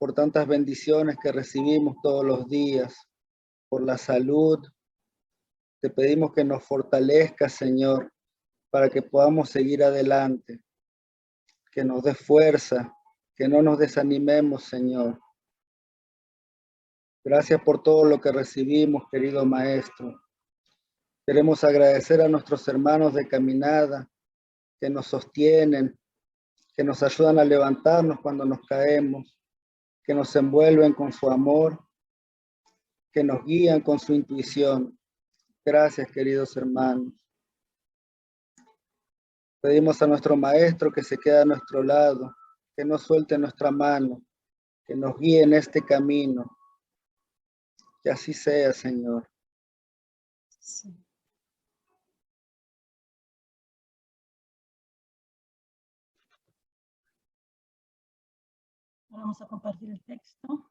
por tantas bendiciones que recibimos todos los días, por la salud. Te pedimos que nos fortalezcas, Señor, para que podamos seguir adelante, que nos dé fuerza, que no nos desanimemos, Señor. Gracias por todo lo que recibimos, querido Maestro. Queremos agradecer a nuestros hermanos de caminada que nos sostienen, que nos ayudan a levantarnos cuando nos caemos, que nos envuelven con su amor, que nos guían con su intuición. Gracias, queridos hermanos. Pedimos a nuestro Maestro que se quede a nuestro lado, que no suelte nuestra mano, que nos guíe en este camino. Que así sea, Señor. Sí. Vamos a compartir el texto.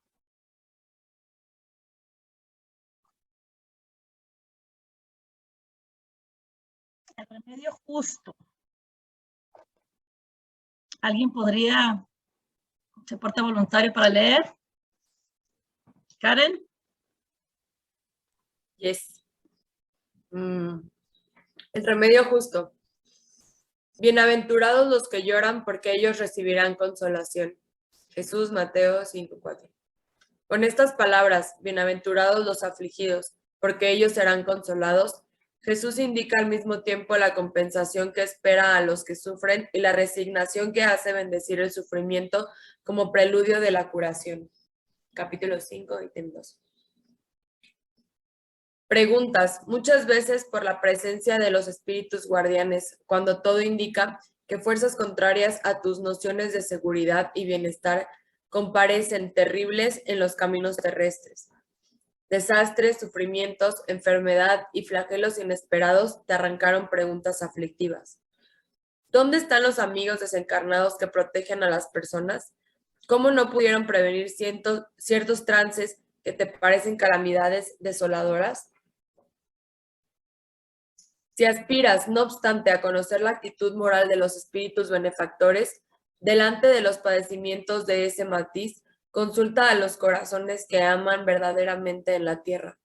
El remedio justo. ¿Alguien podría se porta voluntario para leer? Karen. Yes. El remedio justo. Bienaventurados los que lloran, porque ellos recibirán consolación. Jesús, Mateo 5:4. Con estas palabras, bienaventurados los afligidos, porque ellos serán consolados, Jesús indica al mismo tiempo la compensación que espera a los que sufren y la resignación que hace bendecir el sufrimiento como preludio de la curación. Capítulo 5, ítem 2. Preguntas, muchas veces por la presencia de los espíritus guardianes, cuando todo indica que fuerzas contrarias a tus nociones de seguridad y bienestar comparecen terribles en los caminos terrestres. Desastres, sufrimientos, enfermedad y flagelos inesperados te arrancaron preguntas aflictivas. ¿Dónde están los amigos desencarnados que protegen a las personas? ¿Cómo no pudieron prevenir ciertos trances que te parecen calamidades desoladoras? Si aspiras, no obstante, a conocer la actitud moral de los espíritus benefactores, delante de los padecimientos de ese matiz, consulta a los corazones que aman verdaderamente en la tierra.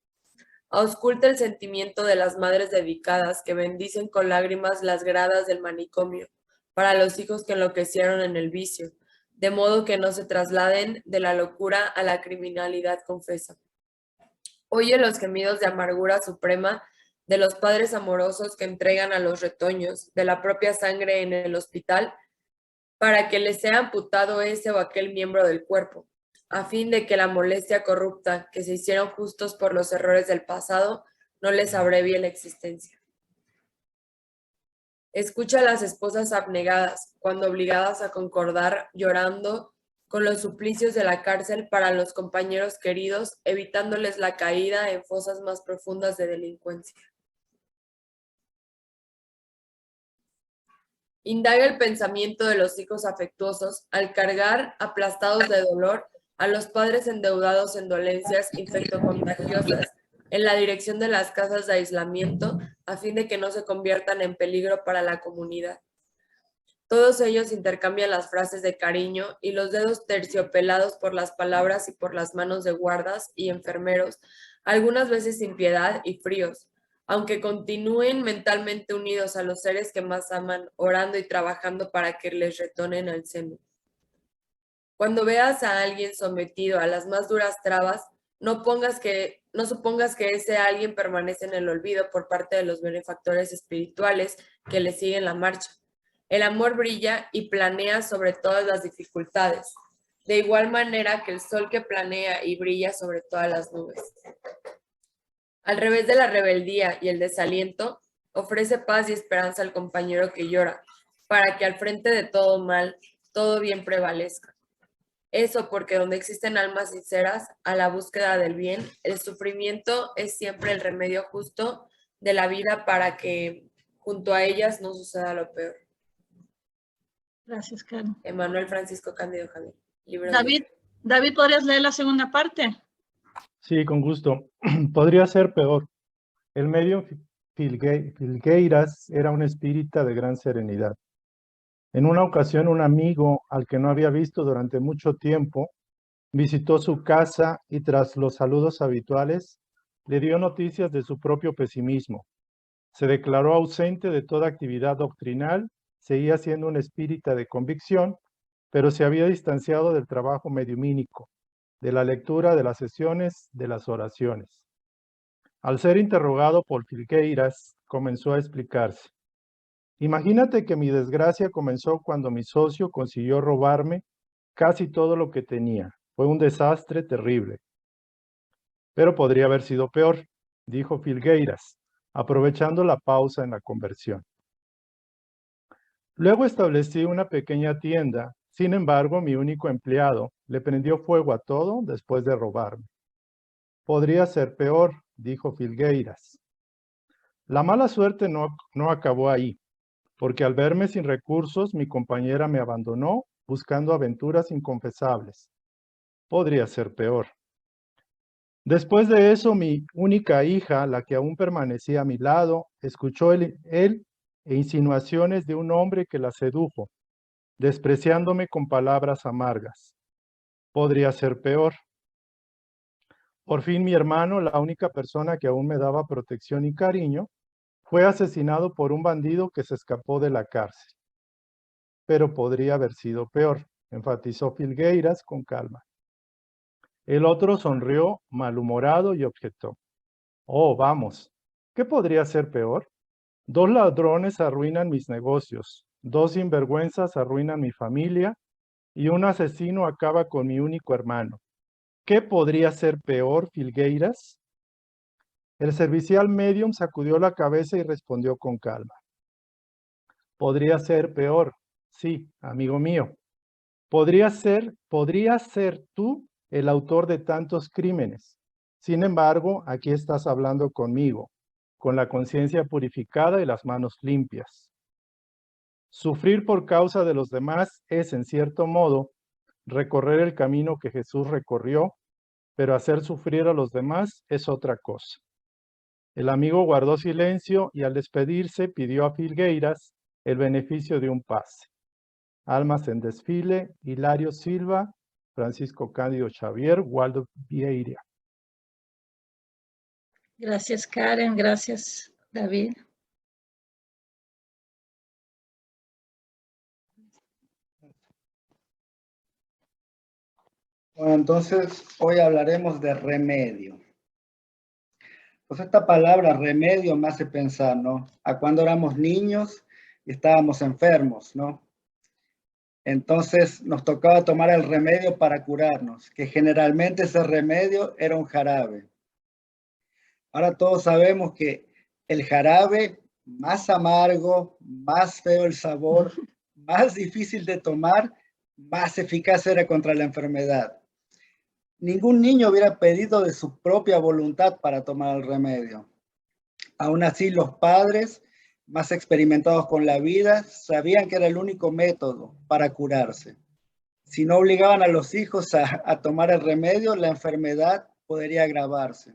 Ausculta el sentimiento de las madres dedicadas que bendicen con lágrimas las gradas del manicomio para los hijos que enloquecieron en el vicio, de modo que no se trasladen de la locura a la criminalidad confesa. Oye los gemidos de amargura suprema de los padres amorosos que entregan a los retoños de la propia sangre en el hospital para que les sea amputado ese o aquel miembro del cuerpo, a fin de que la molestia corrupta que se hicieron justos por los errores del pasado no les abrevie la existencia. Escucha a las esposas abnegadas, cuando obligadas a concordar llorando con los suplicios de la cárcel para los compañeros queridos, evitándoles la caída en fosas más profundas de delincuencia. Indaga el pensamiento de los hijos afectuosos al cargar, aplastados de dolor, a los padres endeudados en dolencias infectocontagiosas en la dirección de las casas de aislamiento a fin de que no se conviertan en peligro para la comunidad. Todos ellos intercambian las frases de cariño y los dedos terciopelados por las palabras y por las manos de guardas y enfermeros, algunas veces sin piedad y fríos, aunque continúen mentalmente unidos a los seres que más aman, orando y trabajando para que les retornen al seno. Cuando veas a alguien sometido a las más duras trabas, no supongas que ese alguien permanece en el olvido por parte de los benefactores espirituales que le siguen la marcha. El amor brilla y planea sobre todas las dificultades, de igual manera que el sol que planea y brilla sobre todas las nubes. Al revés de la rebeldía y el desaliento, ofrece paz y esperanza al compañero que llora, para que al frente de todo mal, todo bien prevalezca. Eso porque donde existen almas sinceras a la búsqueda del bien, el sufrimiento es siempre el remedio justo de la vida para que junto a ellas no suceda lo peor. Gracias, Karen. Emanuel Francisco Cándido Javier. David, ¿podrías leer la segunda parte? Sí, con gusto. Podría ser peor. El medium Filgueiras era un espírita de gran serenidad. En una ocasión, un amigo al que no había visto durante mucho tiempo Visitó su casa y tras los saludos habituales, le dio noticias de su propio pesimismo. Se declaró ausente de toda actividad doctrinal, seguía siendo un espírita de convicción, pero se había distanciado del trabajo mediumínico, de la lectura de las sesiones, de las oraciones. Al ser interrogado por Filgueiras, comenzó a explicarse. Imagínate que mi desgracia comenzó cuando mi socio consiguió robarme casi todo lo que tenía. Fue un desastre terrible. Pero podría haber sido peor, dijo Filgueiras, aprovechando la pausa en la conversión. Luego establecí una pequeña tienda. Sin embargo, mi único empleado le prendió fuego a todo después de robarme. Podría ser peor, dijo Filgueiras. La mala suerte no acabó ahí, porque al verme sin recursos, mi compañera me abandonó buscando aventuras inconfesables. Podría ser peor. Después de eso, mi única hija, la que aún permanecía a mi lado, escuchó él e insinuaciones de un hombre que la sedujo, despreciándome con palabras amargas. Podría ser peor. Por fin mi hermano, la única persona que aún me daba protección y cariño, fue asesinado por un bandido que se escapó de la cárcel. Pero podría haber sido peor, enfatizó Filgueiras con calma. El otro sonrió, malhumorado, y objetó. Oh, vamos, ¿qué podría ser peor? 2 ladrones arruinan mis negocios, 2 sinvergüenzas arruinan mi familia y un asesino acaba con mi único hermano. ¿Qué podría ser peor, Filgueiras? El servicial medium sacudió la cabeza y respondió con calma. Podría ser peor, sí, amigo mío. Podría ser tú el autor de tantos crímenes. Sin embargo, aquí estás hablando conmigo, con la conciencia purificada y las manos limpias. Sufrir por causa de los demás es, en cierto modo, recorrer el camino que Jesús recorrió, pero hacer sufrir a los demás es otra cosa. El amigo guardó silencio y al despedirse pidió a Filgueiras el beneficio de un pase. Almas en desfile, Hilario Silva, Francisco Cándido Xavier, Waldo Vieira. Gracias, Karen. Gracias, David. Bueno, entonces hoy hablaremos de remedio. Pues esta palabra remedio me hace pensar, ¿no? A cuando éramos niños y estábamos enfermos, ¿no? Entonces nos tocaba tomar el remedio para curarnos, que generalmente ese remedio era un jarabe. Ahora todos sabemos que el jarabe más amargo, más feo el sabor, más difícil de tomar, más eficaz era contra la enfermedad. Ningún niño hubiera pedido de su propia voluntad para tomar el remedio. Aún así, los padres, más experimentados con la vida, sabían que era el único método para curarse. Si no obligaban a los hijos a tomar el remedio, la enfermedad podría agravarse.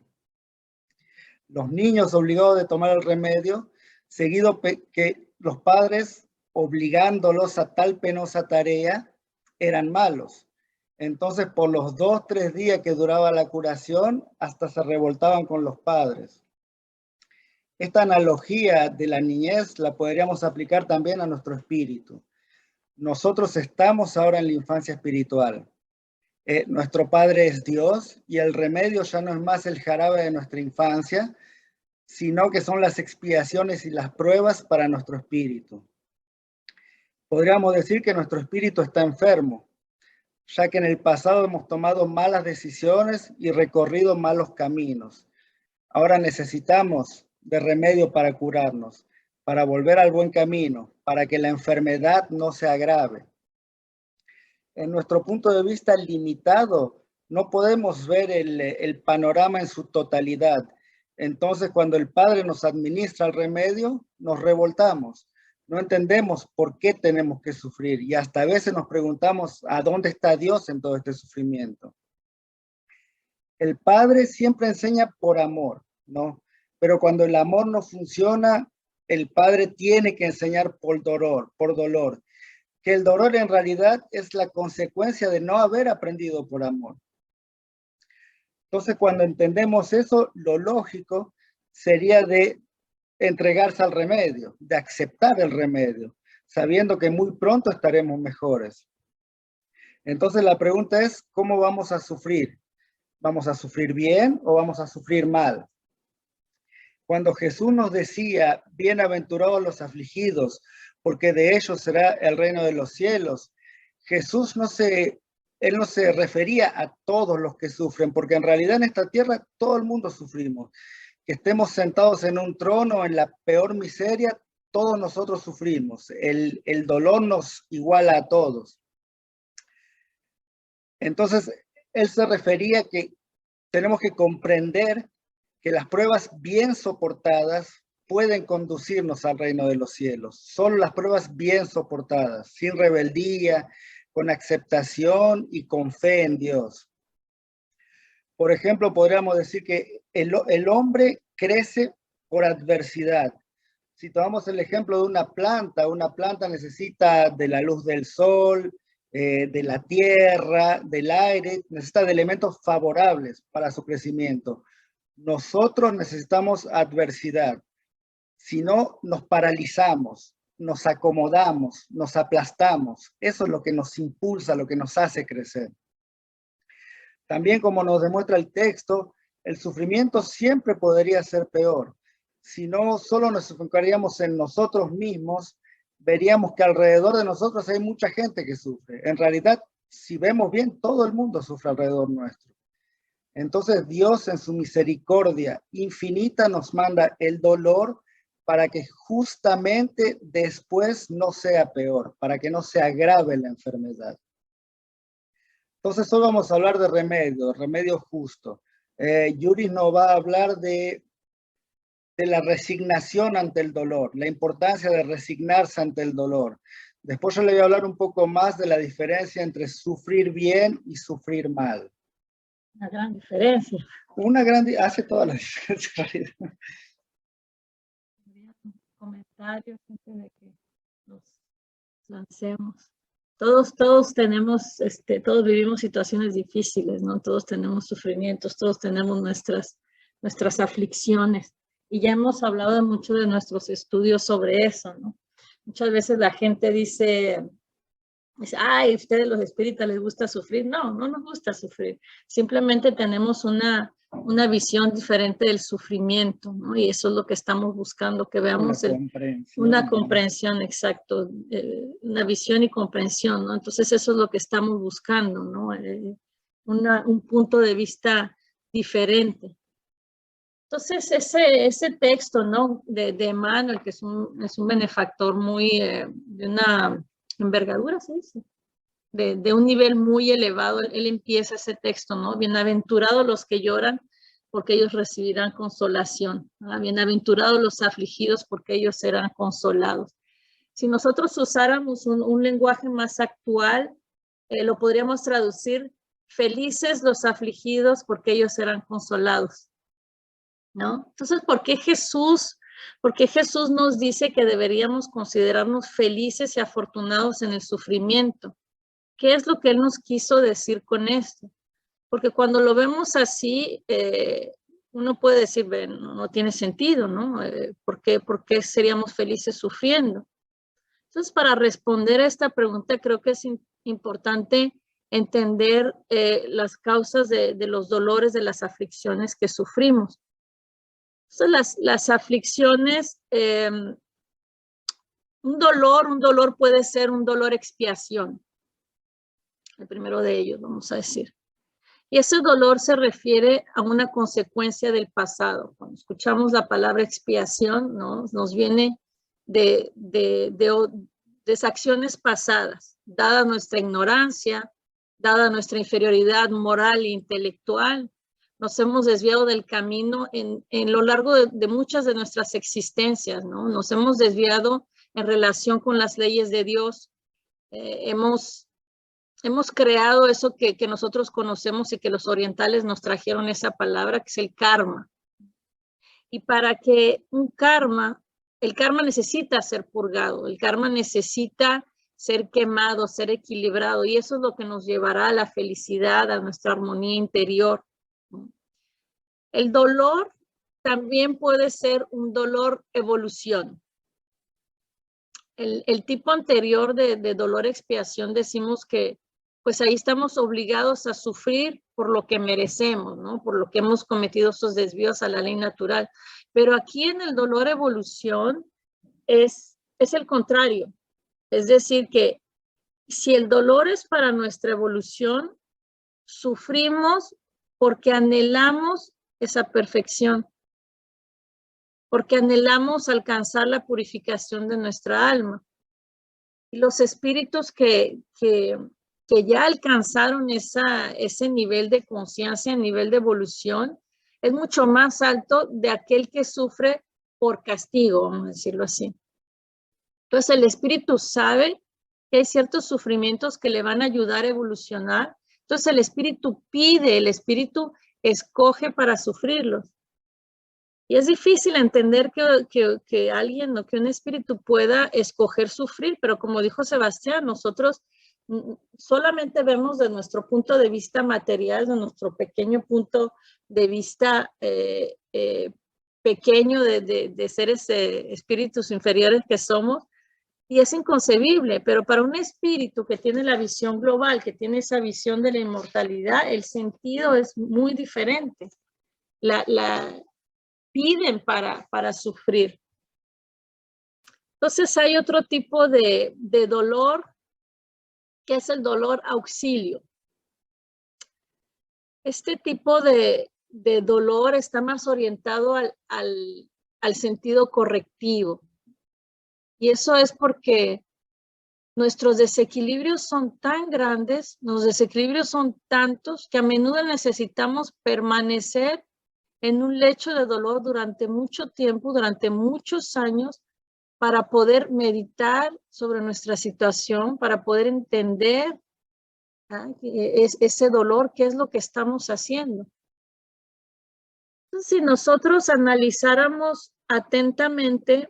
Los niños obligados de tomar el remedio, seguido que los padres obligándolos a tal penosa tarea, eran malos. Entonces, por los 2 o 3 días que duraba la curación, hasta se revoltaban con los padres. Esta analogía de la niñez la podríamos aplicar también a nuestro espíritu. Nosotros estamos ahora en la infancia espiritual. Nuestro Padre es Dios y el remedio ya no es más el jarabe de nuestra infancia, sino que son las expiaciones y las pruebas para nuestro espíritu. Podríamos decir que nuestro espíritu está enfermo, ya que en el pasado hemos tomado malas decisiones y recorrido malos caminos. Ahora necesitamos de remedio para curarnos, para volver al buen camino, para que la enfermedad no se agrave. En nuestro punto de vista limitado, no podemos ver el panorama en su totalidad. Entonces, cuando el Padre nos administra el remedio, nos revoltamos. No entendemos por qué tenemos que sufrir y hasta a veces nos preguntamos ¿a dónde está Dios en todo este sufrimiento? El Padre siempre enseña por amor, ¿no? Pero cuando el amor no funciona, el Padre tiene que enseñar por dolor, que el dolor en realidad es la consecuencia de no haber aprendido por amor. Entonces, cuando entendemos eso, lo lógico sería de entregarse al remedio, de aceptar el remedio, sabiendo que muy pronto estaremos mejores. Entonces, la pregunta es, ¿cómo vamos a sufrir? ¿Vamos a sufrir bien o vamos a sufrir mal? Cuando Jesús nos decía, bienaventurados los afligidos, porque de ellos será el reino de los cielos, Jesús él no se refería a todos los que sufren, porque en realidad en esta tierra todo el mundo sufrimos. Que estemos sentados en un trono, en la peor miseria, todos nosotros sufrimos. El dolor nos iguala a todos. Entonces, él se refería que tenemos que comprender que las pruebas bien soportadas pueden conducirnos al reino de los cielos. Solo las pruebas bien soportadas, sin rebeldía, con aceptación y con fe en Dios. Por ejemplo, podríamos decir que el hombre crece por adversidad. Si tomamos el ejemplo de una planta necesita de la luz del sol, de la tierra, del aire, necesita de elementos favorables para su crecimiento. Nosotros necesitamos adversidad. Si no, nos paralizamos, nos acomodamos, nos aplastamos. Eso es lo que nos impulsa, lo que nos hace crecer. También, como nos demuestra el texto, el sufrimiento siempre podría ser peor. Si no solo nos enfocaríamos en nosotros mismos, veríamos que alrededor de nosotros hay mucha gente que sufre. En realidad, si vemos bien, todo el mundo sufre alrededor nuestro. Entonces, Dios en su misericordia infinita nos manda el dolor para que justamente después no sea peor, para que no se agrave la enfermedad. Entonces, hoy vamos a hablar de remedio justo. Yuri nos va a hablar de la resignación ante el dolor, la importancia de resignarse ante el dolor. Después yo le voy a hablar un poco más de la diferencia entre sufrir bien y sufrir mal. Una gran diferencia. Hace toda la diferencia en realidad. Comentarios antes de que nos lancemos. Todos tenemos, todos vivimos situaciones difíciles, ¿no? Todos tenemos sufrimientos, todos tenemos nuestras aflicciones. Y ya hemos hablado mucho de nuestros estudios sobre eso, ¿no? Muchas veces la gente dice, ay, a ustedes los espíritas les gusta sufrir. No, no nos gusta sufrir. Simplemente tenemos una visión diferente del sufrimiento, ¿no? Y eso es lo que estamos buscando, que veamos una comprensión, exacto, una visión y comprensión, ¿no? Entonces eso es lo que estamos buscando, ¿no? Un punto de vista diferente. Entonces ese texto, ¿no? de Emmanuel, que es un benefactor muy, de una envergadura, ¿se dice? De un nivel muy elevado, él empieza ese texto, ¿no? Bienaventurados los que lloran, porque ellos recibirán consolación. ¿No? Bienaventurados los afligidos, porque ellos serán consolados. Si nosotros usáramos un lenguaje más actual, lo podríamos traducir, felices los afligidos, porque ellos serán consolados. ¿No? Entonces, ¿por qué Jesús nos dice que deberíamos considerarnos felices y afortunados en el sufrimiento? ¿Qué es lo que Él nos quiso decir con esto? Porque cuando lo vemos así, uno puede decir, no tiene sentido, ¿no? ¿Por qué seríamos felices sufriendo? Entonces, para responder a esta pregunta, creo que es importante entender las causas de los dolores, de las aflicciones que sufrimos. Entonces, las aflicciones, un dolor puede ser un dolor expiación. El primero de ellos, vamos a decir. Y ese dolor se refiere a una consecuencia del pasado. Cuando escuchamos la palabra expiación, ¿no? Nos viene de acciones pasadas, dada nuestra ignorancia, dada nuestra inferioridad moral e intelectual. Nos hemos desviado del camino en lo largo de muchas de nuestras existencias, ¿no? Nos hemos desviado en relación con las leyes de Dios. Hemos creado eso que nosotros conocemos y que los orientales nos trajeron esa palabra, que es el karma. Y para que el karma necesita ser purgado, el karma necesita ser quemado, ser equilibrado, y eso es lo que nos llevará a la felicidad, a nuestra armonía interior. El dolor también puede ser un dolor evolución. El tipo anterior de dolor expiación decimos que pues ahí estamos obligados a sufrir por lo que merecemos, ¿no? Por lo que hemos cometido esos desvíos a la ley natural. Pero aquí en el dolor evolución es el contrario. Es decir, que si el dolor es para nuestra evolución, sufrimos porque anhelamos esa perfección, porque anhelamos alcanzar la purificación de nuestra alma. Y los espíritus que ya alcanzaron ese nivel de conciencia, nivel de evolución, es mucho más alto de aquel que sufre por castigo, vamos a decirlo así. Entonces el espíritu sabe que hay ciertos sufrimientos que le van a ayudar a evolucionar. Entonces el espíritu pide, el espíritu escoge para sufrirlos. Y es difícil entender que alguien o que un espíritu pueda escoger sufrir, pero como dijo Sebastián, nosotros solamente vemos de nuestro punto de vista material, de nuestro pequeño punto de vista pequeño de seres espíritus inferiores que somos, y es inconcebible, pero para un espíritu que tiene la visión global, que tiene esa visión de la inmortalidad, el sentido es muy diferente. Piden para sufrir. Entonces hay otro tipo de dolor, que es el dolor auxilio. Este tipo de dolor está más orientado al sentido correctivo. Y eso es porque nuestros desequilibrios son tan grandes, los desequilibrios son tantos, que a menudo necesitamos permanecer en un lecho de dolor durante mucho tiempo, durante muchos años, para poder meditar sobre nuestra situación, para poder entender ese dolor, qué es lo que estamos haciendo. Entonces, si nosotros analizáramos atentamente,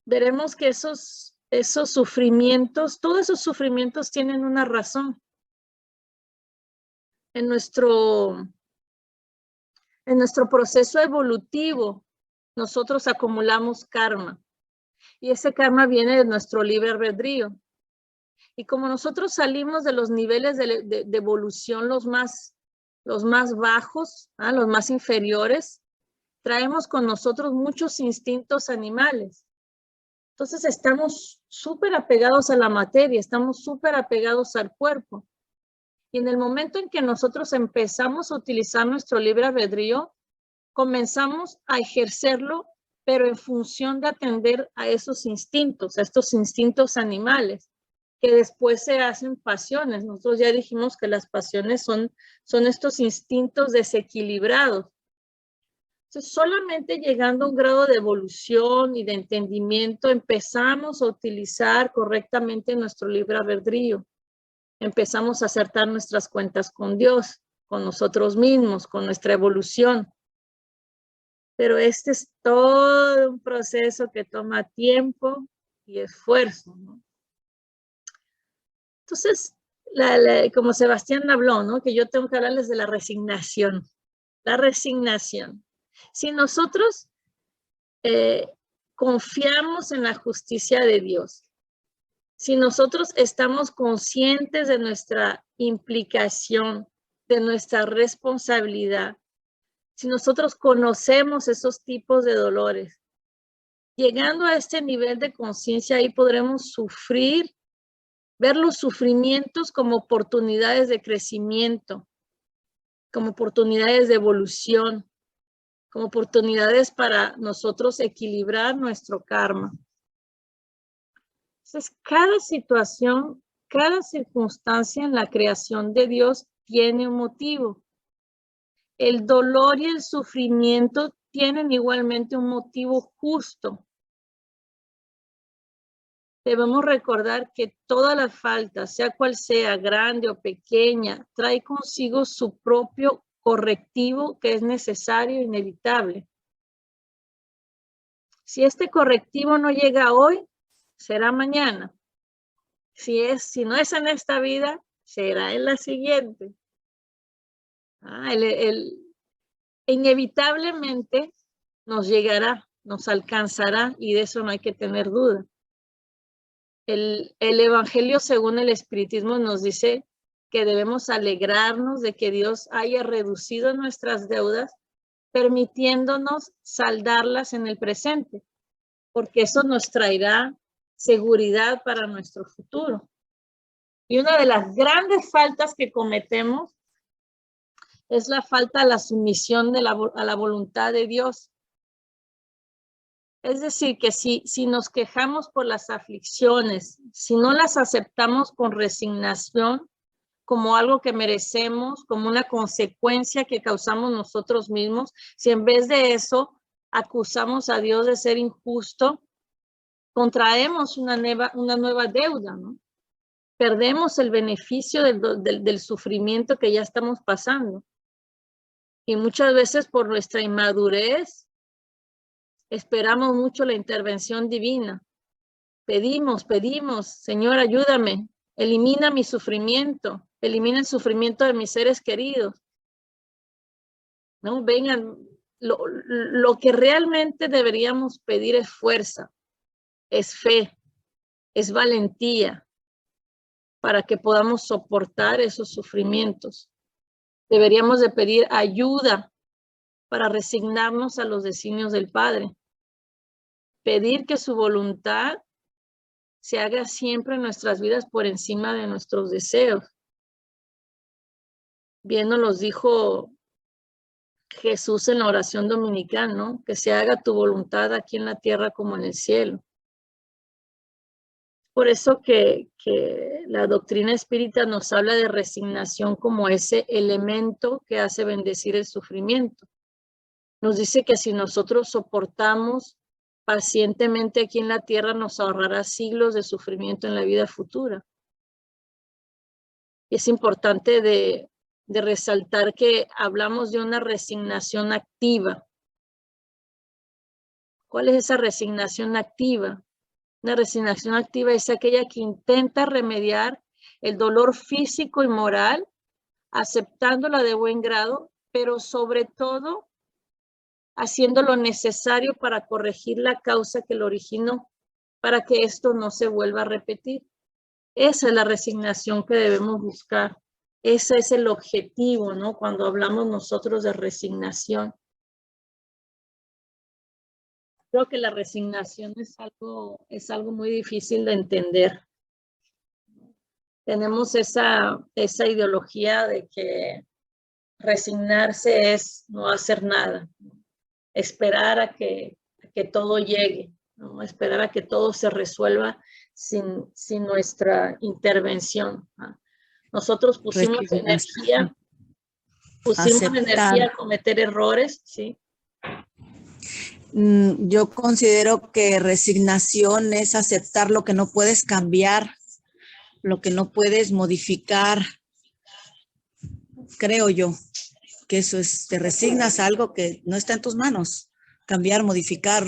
veremos que esos sufrimientos, todos esos sufrimientos tienen una razón. En nuestro proceso evolutivo, nosotros acumulamos karma. Y ese karma viene de nuestro libre albedrío. Y como nosotros salimos de los niveles de evolución los más bajos, los más inferiores, traemos con nosotros muchos instintos animales. Entonces estamos súper apegados a la materia, estamos súper apegados al cuerpo. Y en el momento en que nosotros empezamos a utilizar nuestro libre albedrío, comenzamos a ejercerlo, pero en función de atender a esos instintos, a estos instintos animales, que después se hacen pasiones. Nosotros ya dijimos que las pasiones son estos instintos desequilibrados. Entonces, solamente llegando a un grado de evolución y de entendimiento, empezamos a utilizar correctamente nuestro libre albedrío. Empezamos a acertar nuestras cuentas con Dios, con nosotros mismos, con nuestra evolución. Pero este es todo un proceso que toma tiempo y esfuerzo, ¿no? Entonces, como Sebastián habló, ¿no? Que yo tengo que hablarles de la resignación. La resignación. Si nosotros confiamos en la justicia de Dios, si nosotros estamos conscientes de nuestra implicación, de nuestra responsabilidad, si nosotros conocemos esos tipos de dolores, llegando a este nivel de conciencia, ahí podremos sufrir, ver los sufrimientos como oportunidades de crecimiento, como oportunidades de evolución, como oportunidades para nosotros equilibrar nuestro karma. Entonces, cada situación, cada circunstancia en la creación de Dios tiene un motivo. El dolor y el sufrimiento tienen igualmente un motivo justo. Debemos recordar que toda la falta, sea cual sea, grande o pequeña, trae consigo su propio correctivo que es necesario e inevitable. Si este correctivo no llega hoy, será mañana. Si no es en esta vida, será en la siguiente. inevitablemente nos llegará, nos alcanzará, y de eso no hay que tener duda. El Evangelio según el Espiritismo nos dice que debemos alegrarnos de que Dios haya reducido nuestras deudas, permitiéndonos saldarlas en el presente, porque eso nos traerá seguridad para nuestro futuro. Y una de las grandes faltas que cometemos es la falta de la sumisión a la voluntad de Dios. Es decir, que si nos quejamos por las aflicciones, si no las aceptamos con resignación, como algo que merecemos, como una consecuencia que causamos nosotros mismos, si en vez de eso acusamos a Dios de ser injusto, contraemos una nueva deuda, ¿no? Perdemos el beneficio del sufrimiento que ya estamos pasando. Y muchas veces por nuestra inmadurez esperamos mucho la intervención divina. Pedimos, Señor, ayúdame, elimina mi sufrimiento, elimina el sufrimiento de mis seres queridos. ¿No? Vengan, lo que realmente deberíamos pedir es fuerza, es fe, es valentía para que podamos soportar esos sufrimientos. Deberíamos de pedir ayuda para resignarnos a los designios del Padre. Pedir que su voluntad se haga siempre en nuestras vidas por encima de nuestros deseos. Bien nos los dijo Jesús en la oración dominical, ¿no? Que se haga tu voluntad aquí en la tierra como en el cielo. Por eso que la doctrina espírita nos habla de resignación como ese elemento que hace bendecir el sufrimiento. Nos dice que si nosotros soportamos pacientemente aquí en la tierra, nos ahorrará siglos de sufrimiento en la vida futura. Es importante de resaltar que hablamos de una resignación activa. ¿Cuál es esa resignación activa? Una resignación activa es aquella que intenta remediar el dolor físico y moral, aceptándola de buen grado, pero sobre todo haciendo lo necesario para corregir la causa que lo originó, para que esto no se vuelva a repetir. Esa es la resignación que debemos buscar. Ese es el objetivo, ¿no? Cuando hablamos nosotros de resignación. Creo que la resignación es algo muy difícil de entender. Tenemos esa ideología de que resignarse es no hacer nada, esperar a que todo llegue, ¿no? Esperar a que todo se resuelva sin nuestra intervención, ¿no? Nosotros pusimos energía a cometer errores, ¿sí? Yo considero que resignación es aceptar lo que no puedes cambiar, lo que no puedes modificar. Creo yo que eso es, te resignas a algo que no está en tus manos, cambiar, modificar,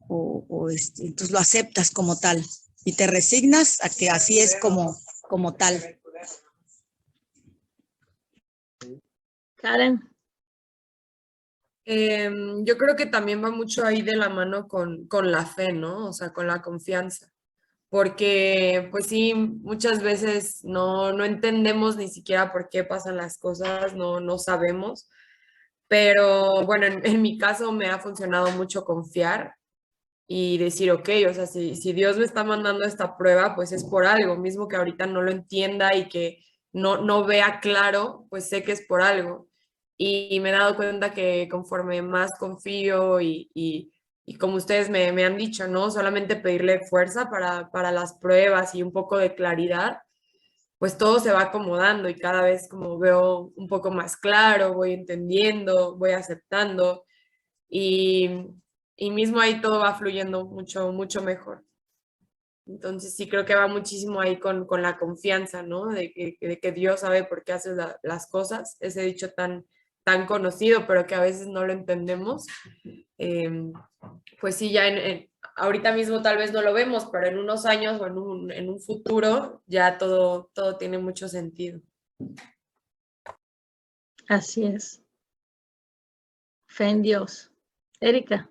entonces lo aceptas como tal y te resignas a que así es como tal. Karen. Yo creo que también va mucho ahí de la mano con la fe, ¿no? O sea, con la confianza. Porque, pues sí, muchas veces no entendemos ni siquiera por qué pasan las cosas, no sabemos. Pero bueno, en mi caso me ha funcionado mucho confiar y decir, ok, o sea, si Dios me está mandando esta prueba, pues es por algo, mismo que ahorita no lo entienda y que no vea claro, pues sé que es por algo. Y me he dado cuenta que conforme más confío y como ustedes me han dicho, ¿no? Solamente pedirle fuerza para las pruebas y un poco de claridad, pues todo se va acomodando y cada vez como veo un poco más claro, voy entendiendo, voy aceptando y mismo ahí todo va fluyendo mucho mejor. Entonces sí creo que va muchísimo ahí con la confianza, ¿no? De que Dios sabe por qué hace las cosas, ese dicho tan conocido, pero que a veces no lo entendemos. Pues sí, ya ahorita mismo tal vez no lo vemos, pero en unos años o en un futuro ya todo tiene mucho sentido. Así es. fe en Dios. Erika.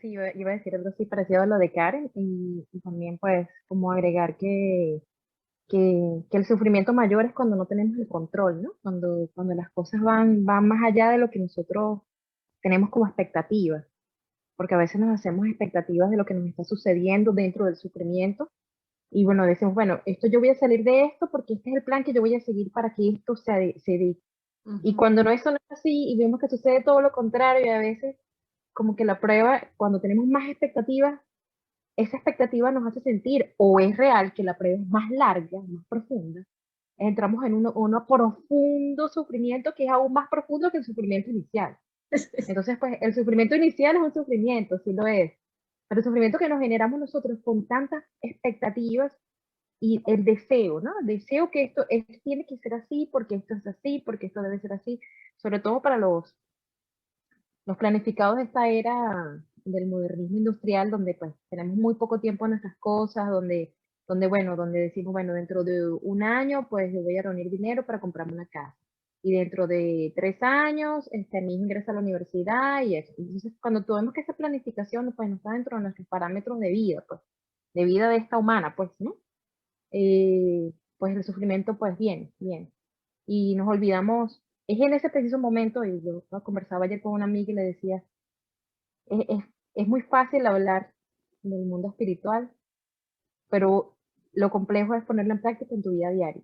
Sí, iba a decir algo así parecido a lo de Karen y también pues como agregar que el sufrimiento mayor es cuando no tenemos el control, ¿no? Cuando las cosas van más allá de lo que nosotros tenemos como expectativas, porque a veces nos hacemos expectativas de lo que nos está sucediendo dentro del sufrimiento y bueno, decimos, bueno, esto yo voy a salir de esto porque este es el plan que yo voy a seguir para que esto se dé. Y cuando eso no es así y vemos que sucede todo lo contrario y a veces como que la prueba, cuando tenemos más expectativas, esa expectativa nos hace sentir, o es real, que la prueba es más larga, más profunda, entramos en un profundo sufrimiento que es aún más profundo que el sufrimiento inicial. Entonces, pues, el sufrimiento inicial es un sufrimiento, sí lo es, pero el sufrimiento que nos generamos nosotros con tantas expectativas y el deseo, ¿no? El deseo que esto tiene que ser así, porque esto es así, porque esto debe ser así, sobre todo para los planificados de esta era del modernismo industrial, donde pues tenemos muy poco tiempo en nuestras cosas, donde decimos, bueno, dentro de un año pues yo voy a reunir dinero para comprarme una casa. Y dentro de 3 años, mi hijo ingresa a la universidad y eso. Entonces, cuando vemos que esa planificación pues no está dentro de nuestros parámetros de vida, pues, de vida de esta humana, pues, ¿no? Pues el sufrimiento pues viene. Y nos olvidamos, es en ese preciso momento, y yo conversaba ayer con una amiga y le decía, es muy fácil hablar del mundo espiritual, pero lo complejo es ponerlo en práctica en tu vida diaria.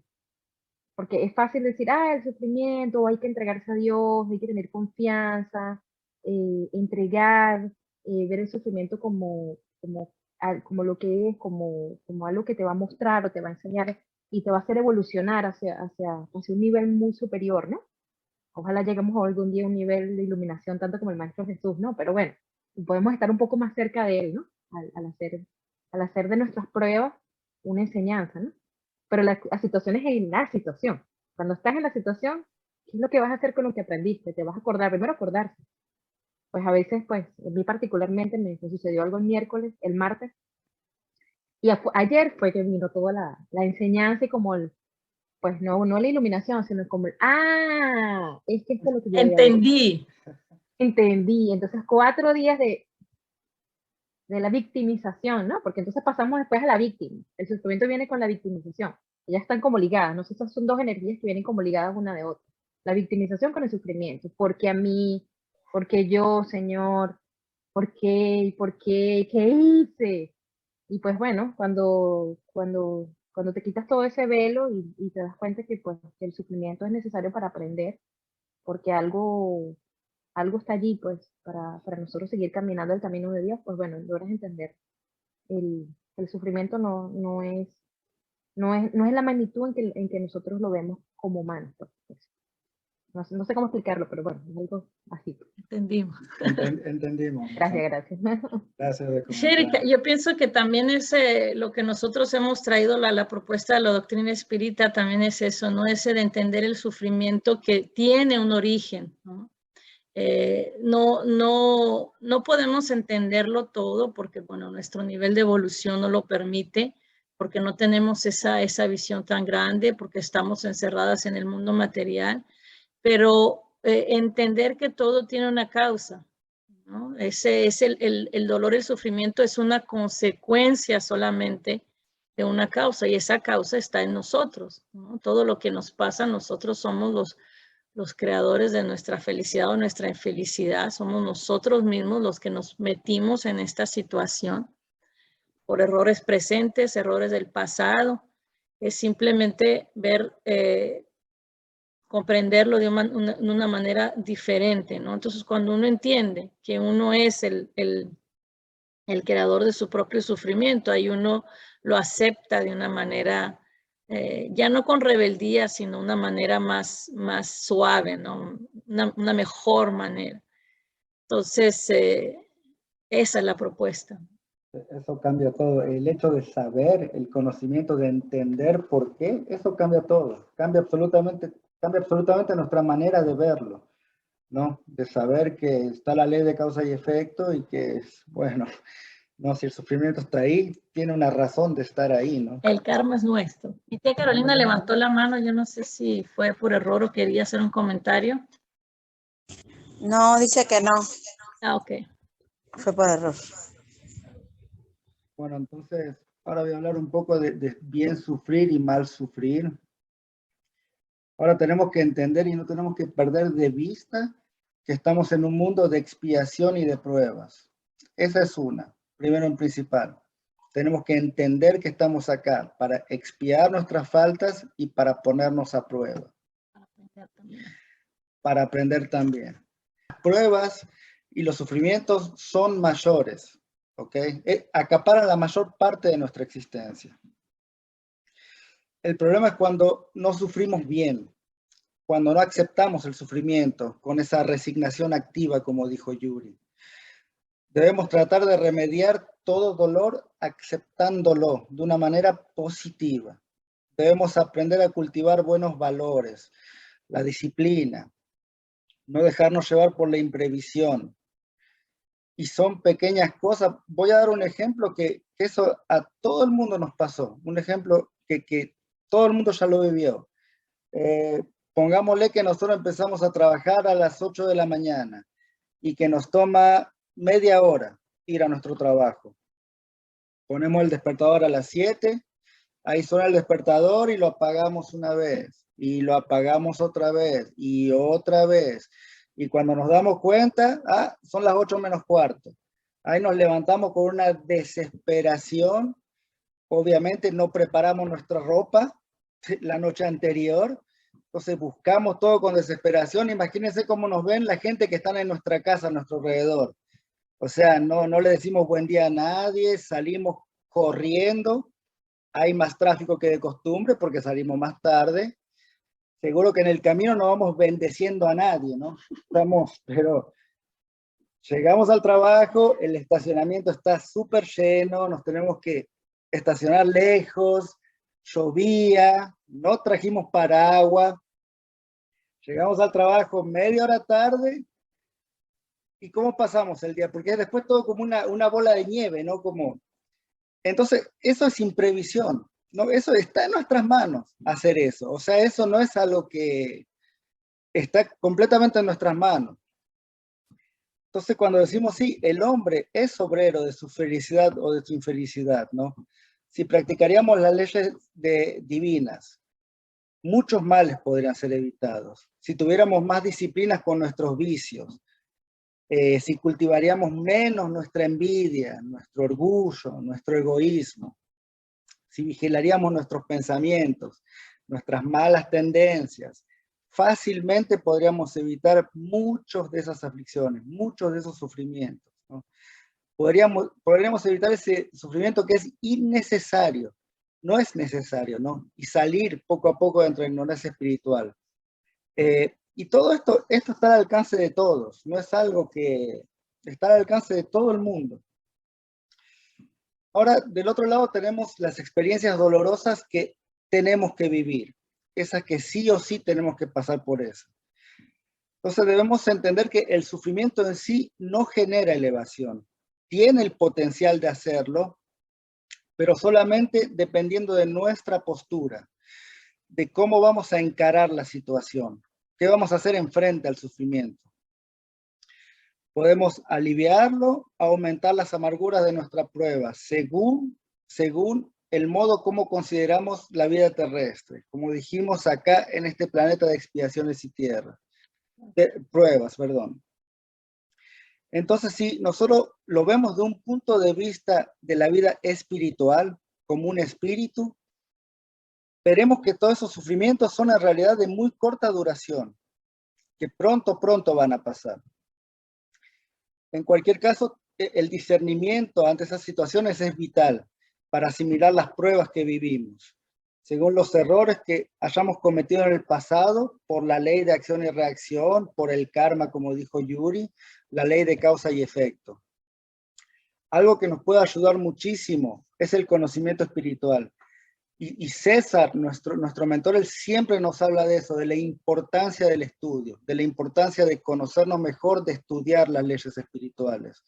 Porque es fácil decir, el sufrimiento, hay que entregarse a Dios, hay que tener confianza, entregar, ver el sufrimiento como lo que es, como algo que te va a mostrar o te va a enseñar y te va a hacer evolucionar hacia un nivel muy superior, ¿no? Ojalá lleguemos a algún día a un nivel de iluminación tanto como el Maestro Jesús, ¿no? Pero bueno, podemos estar un poco más cerca de él, ¿no? Al hacer de nuestras pruebas una enseñanza, ¿no? Pero la situación es en la situación. Cuando estás en la situación, ¿qué es lo que vas a hacer con lo que aprendiste? Te vas a acordar, primero acordarse. Pues a veces, pues, a mí particularmente me sucedió algo el martes, y ayer fue que vino toda la enseñanza y como pues no la iluminación, sino como es que esto es lo que yo entendí. Entonces 4 días de la victimización, ¿no? Porque entonces pasamos después a la víctima. El sufrimiento viene con la victimización. Ellas están como ligadas, no sé, esas son dos energías que vienen como ligadas una de otra. La victimización con el sufrimiento. Porque a mí, porque yo, Señor, ¿por qué? ¿Qué hice? Y pues bueno, cuando te quitas todo ese velo y te das cuenta que pues que el sufrimiento es necesario para aprender, porque algo está allí pues para nosotros seguir caminando el camino de Dios, pues bueno, logras entender el sufrimiento no es la magnitud en que nosotros lo vemos como humanos. Pues. No sé cómo explicarlo, pero bueno, es algo así. Entendimos. Entendimos. Gracias. Gracias de Erika, yo pienso que también es lo que nosotros hemos traído, la propuesta de la doctrina espírita también es eso, ¿no? Ese de entender el sufrimiento que tiene un origen, ¿no? No podemos entenderlo todo porque, bueno, nuestro nivel de evolución no lo permite, porque no tenemos esa visión tan grande, porque estamos encerradas en el mundo material, pero entender que todo tiene una causa, ¿no? Ese es el dolor, el sufrimiento es una consecuencia solamente de una causa y esa causa está en nosotros, ¿no? Todo lo que nos pasa, nosotros somos los creadores de nuestra felicidad o nuestra infelicidad, somos nosotros mismos los que nos metimos en esta situación por errores presentes, errores del pasado. Es simplemente ver, comprenderlo de una manera diferente, ¿no? Entonces, cuando uno entiende que uno es el creador de su propio sufrimiento, ahí uno lo acepta de una manera, ya no con rebeldía, sino una manera más suave, ¿no? Una mejor manera. Entonces, esa es la propuesta. Eso cambia todo. El hecho de saber, el conocimiento, de entender por qué, eso cambia todo. Cambia absolutamente nuestra manera de verlo, ¿no? De saber que está la ley de causa y efecto y que, bueno, No, si el sufrimiento está ahí, tiene una razón de estar ahí, ¿no? El karma es nuestro. Mi tía Carolina levantó la mano, yo no sé si fue por error o quería hacer un comentario. No, dice que no, Ah, ok. fue por error. Bueno, entonces, ahora voy a hablar un poco de bien sufrir y mal sufrir. Ahora tenemos que entender y no tenemos que perder de vista que estamos en un mundo de expiación y de pruebas. Esa es una, primero en principal. Tenemos que entender que estamos acá para expiar nuestras faltas y para ponernos a prueba, para aprender también. Las pruebas y los sufrimientos son mayores, ¿ok? Acaparan la mayor parte de nuestra existencia. El problema es cuando no sufrimos bien, cuando no aceptamos el sufrimiento con esa resignación activa, como dijo Yuri. Debemos tratar de remediar todo dolor aceptándolo de una manera positiva. Debemos aprender a cultivar buenos valores, la disciplina, no dejarnos llevar por la imprevisión. Y son pequeñas cosas. Voy a dar un ejemplo que eso a todo el mundo nos pasó. Un ejemplo que todo el mundo ya lo vivió. Pongámosle que nosotros empezamos a trabajar a las 8 de la mañana y que nos toma media hora ir a nuestro trabajo. Ponemos el despertador a las 7, ahí suena el despertador y lo apagamos una vez, y lo apagamos otra vez, y otra vez. Y cuando nos damos cuenta, son las 8 menos cuarto. Ahí nos levantamos con una desesperación. Obviamente no preparamos nuestra ropa la noche anterior. Entonces buscamos todo con desesperación. Imagínense cómo nos ven la gente que están en nuestra casa, a nuestro alrededor. O sea, no le decimos buen día a nadie, salimos corriendo. Hay más tráfico que de costumbre porque salimos más tarde. Seguro que en el camino no vamos bendeciendo a nadie, ¿no? Pero llegamos al trabajo, el estacionamiento está súper lleno, nos tenemos que estacionar lejos, llovía, no trajimos paraguas, llegamos al trabajo media hora tarde, ¿y cómo pasamos el día? Porque después todo como una bola de nieve, ¿no? Entonces, eso es imprevisión, ¿no? Eso está en nuestras manos, hacer eso. O sea, eso no es algo que está completamente en nuestras manos. Entonces, cuando decimos, sí, el hombre es obrero de su felicidad o de su infelicidad, ¿no? Si practicaríamos las leyes divinas, muchos males podrían ser evitados. Si tuviéramos más disciplinas con nuestros vicios, si cultivaríamos menos nuestra envidia, nuestro orgullo, nuestro egoísmo, si vigilaríamos nuestros pensamientos, nuestras malas tendencias, fácilmente podríamos evitar muchas de esas aflicciones, muchos de esos sufrimientos, ¿no? Podríamos evitar ese sufrimiento que es innecesario, no es necesario, ¿no? Y salir poco a poco de nuestra ignorancia espiritual. Y todo esto está al alcance de todos, no es algo que está al alcance de todo el mundo. Ahora, del otro lado tenemos las experiencias dolorosas que tenemos que vivir, esas que sí o sí tenemos que pasar por eso. Entonces debemos entender que el sufrimiento en sí no genera elevación, tiene el potencial de hacerlo, pero solamente dependiendo de nuestra postura, de cómo vamos a encarar la situación, qué vamos a hacer en frente al sufrimiento. Podemos aliviarlo, aumentar las amarguras de nuestra prueba, según el modo como consideramos la vida terrestre, como dijimos acá en este planeta de expiaciones y pruebas. Entonces, si nosotros lo vemos de un punto de vista de la vida espiritual, como un espíritu, veremos que todos esos sufrimientos son en realidad de muy corta duración, que pronto van a pasar. En cualquier caso, el discernimiento ante esas situaciones es vital para asimilar las pruebas que vivimos, según los errores que hayamos cometido en el pasado, por la ley de acción y reacción, por el karma, como dijo Yuri, la ley de causa y efecto. Algo que nos puede ayudar muchísimo es el conocimiento espiritual. Y César, nuestro mentor, él siempre nos habla de eso, de la importancia del estudio, de la importancia de conocernos mejor, de estudiar las leyes espirituales.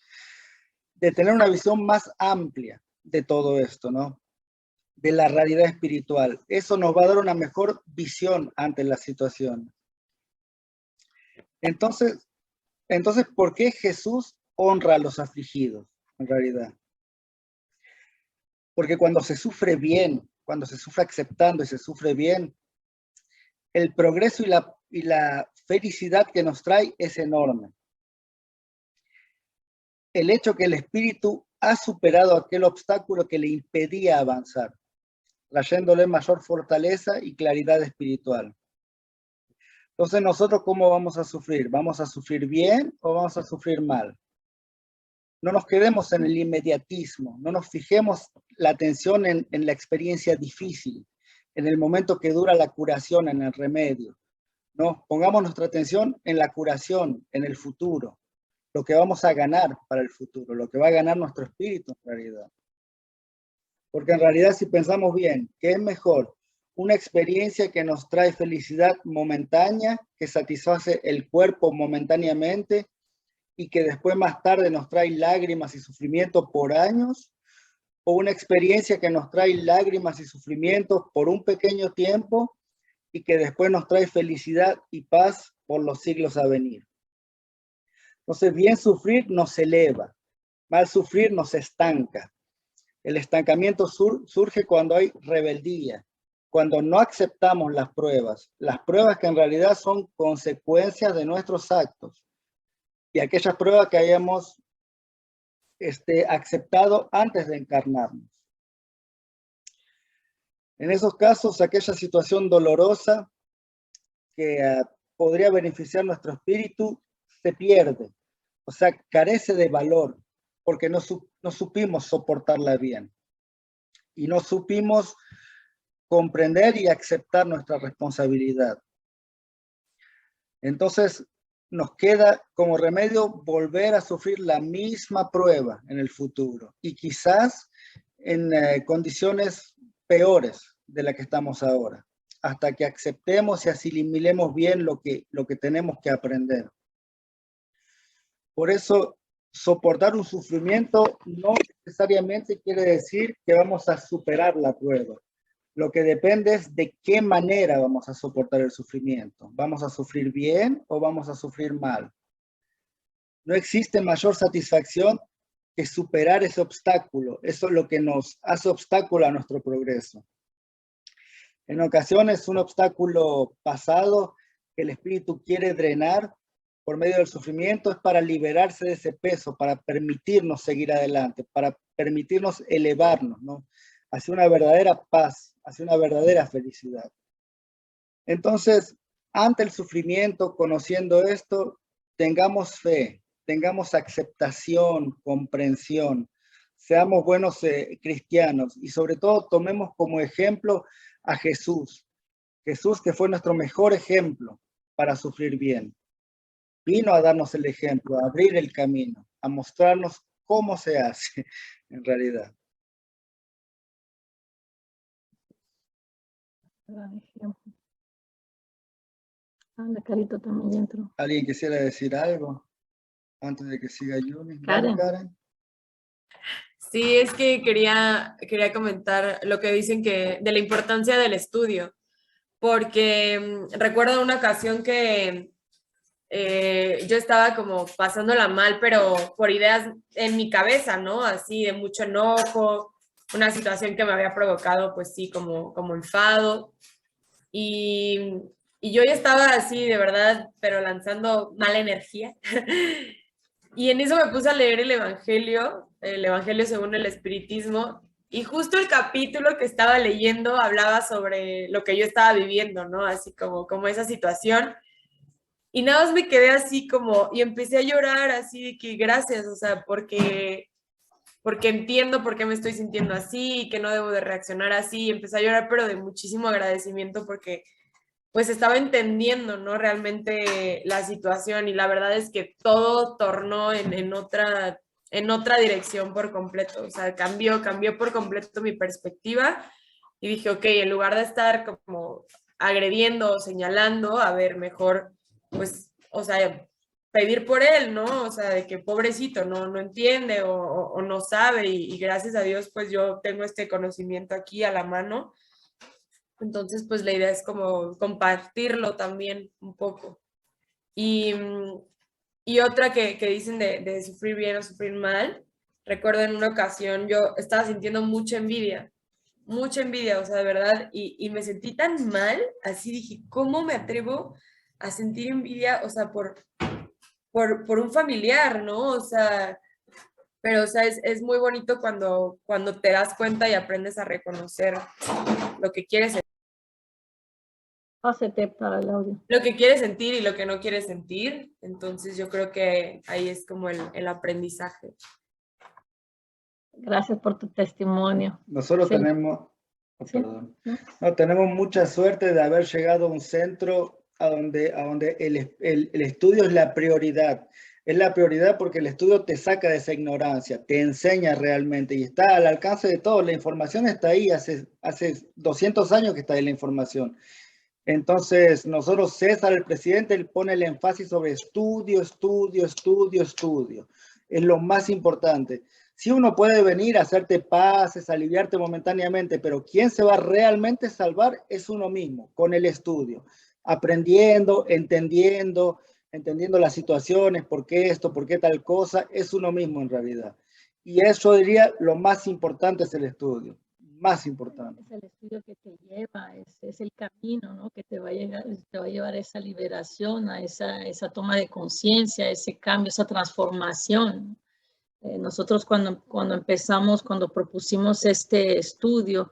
de tener una visión más amplia de todo esto, ¿no? De la realidad espiritual. Eso nos va a dar una mejor visión ante la situación. Entonces, ¿por qué Jesús honra a los afligidos, en realidad? Porque cuando se sufre bien, cuando se sufre aceptando y se sufre bien, el progreso y la felicidad que nos trae es enorme. El hecho que el espíritu ha superado aquel obstáculo que le impedía avanzar, trayéndole mayor fortaleza y claridad espiritual. Entonces, ¿nosotros cómo vamos a sufrir? ¿Vamos a sufrir bien o vamos a sufrir mal? No nos quedemos en el inmediatismo, no nos fijemos la atención en la experiencia difícil, en el momento que dura la curación, en el remedio. No, pongamos nuestra atención en la curación, en el futuro, lo que vamos a ganar para el futuro, lo que va a ganar nuestro espíritu en realidad. Porque en realidad, si pensamos bien, ¿qué es mejor? Una experiencia que nos trae felicidad momentánea, que satisface el cuerpo momentáneamente y que después más tarde nos trae lágrimas y sufrimiento por años, o una experiencia que nos trae lágrimas y sufrimiento por un pequeño tiempo y que después nos trae felicidad y paz por los siglos a venir. Entonces, bien sufrir nos eleva, mal sufrir nos estanca. El estancamiento surge cuando hay rebeldía, cuando no aceptamos las pruebas que en realidad son consecuencias de nuestros actos y aquellas pruebas que hayamos aceptado antes de encarnarnos. En esos casos, aquella situación dolorosa que podría beneficiar nuestro espíritu se pierde, o sea, carece de valor, porque no supimos soportarla bien y no supimos comprender y aceptar nuestra responsabilidad. Entonces, nos queda como remedio volver a sufrir la misma prueba en el futuro y quizás en condiciones peores de la que estamos ahora, hasta que aceptemos y asimilemos bien lo que tenemos que aprender. Por eso, soportar un sufrimiento no necesariamente quiere decir que vamos a superar la prueba. Lo que depende es de qué manera vamos a soportar el sufrimiento. ¿Vamos a sufrir bien o vamos a sufrir mal? No existe mayor satisfacción que superar ese obstáculo. Eso es lo que nos hace obstáculo a nuestro progreso. En ocasiones, un obstáculo pasado que el espíritu quiere drenar por medio del sufrimiento es para liberarse de ese peso, para permitirnos seguir adelante, para permitirnos elevarnos, ¿no? Hacia una verdadera paz, hacia una verdadera felicidad. Entonces, ante el sufrimiento, conociendo esto, tengamos fe, tengamos aceptación, comprensión, seamos buenos cristianos y sobre todo tomemos como ejemplo a Jesús. Jesús que fue nuestro mejor ejemplo para sufrir bien. Vino a darnos el ejemplo, a abrir el camino, a mostrarnos cómo se hace en realidad. La Carito también entró. ¿Alguien quisiera decir algo antes de que siga Yumi? Karen. Karen. Sí, es que quería comentar lo que dicen que de la importancia del estudio, porque recuerdo una ocasión que yo estaba como pasándola mal, pero por ideas en mi cabeza, ¿no? Así de mucho enojo, una situación que me había provocado, pues sí, como enfado. Y yo ya estaba así, de verdad, pero lanzando mala energía. Y en eso me puse a leer el Evangelio según el Espiritismo, y justo el capítulo que estaba leyendo hablaba sobre lo que yo estaba viviendo, ¿no? Así como esa situación. Y nada más me quedé así como, y empecé a llorar así de que gracias, o sea, porque entiendo por qué me estoy sintiendo así y que no debo de reaccionar así. Y empecé a llorar, pero de muchísimo agradecimiento porque pues estaba entendiendo, ¿no? Realmente la situación, y la verdad es que todo tornó en otra dirección por completo, o sea, cambió por completo mi perspectiva y dije, ok, en lugar de estar como agrediendo o señalando, a ver, mejor, pues, o sea, pedir por él, ¿no? O sea, de que pobrecito, no entiende o no sabe y gracias a Dios pues yo tengo este conocimiento aquí a la mano. Entonces pues la idea es como compartirlo también un poco. Y otra que dicen de sufrir bien o sufrir mal, recuerdo en una ocasión yo estaba sintiendo mucha envidia, o sea, de verdad, y me sentí tan mal, así dije, ¿cómo me atrevo a sentir envidia, o sea, por un familiar, ¿no? O sea, pero, o sea, es muy bonito cuando te das cuenta y aprendes a reconocer lo que quieres, Pásate para el audio. lo que quieres sentir y lo que no quieres sentir. Entonces yo creo que ahí es como el aprendizaje. Gracias por tu testimonio. Nosotros Sí. tenemos, oh, Sí. perdón. No, tenemos mucha suerte de haber llegado a un centro a donde el estudio es la prioridad. Es la prioridad porque el estudio te saca de esa ignorancia, te enseña realmente y está al alcance de todos. La información está ahí, hace 200 años que está ahí la información. Entonces, nosotros, César, el presidente, él pone el énfasis sobre estudio, estudio, estudio, estudio. Es lo más importante. Si uno puede venir a hacerte pases, aliviarte momentáneamente, pero quien se va realmente a salvar es uno mismo, con el estudio, aprendiendo, entendiendo las situaciones, por qué esto, por qué tal cosa, es uno mismo en realidad. Y eso diría, lo más importante es el estudio, más importante. Es el estudio que te lleva, es el camino, ¿no? Que te va a llevar a esa liberación, a esa toma de conciencia, ese cambio, esa transformación. Nosotros cuando empezamos, cuando propusimos este estudio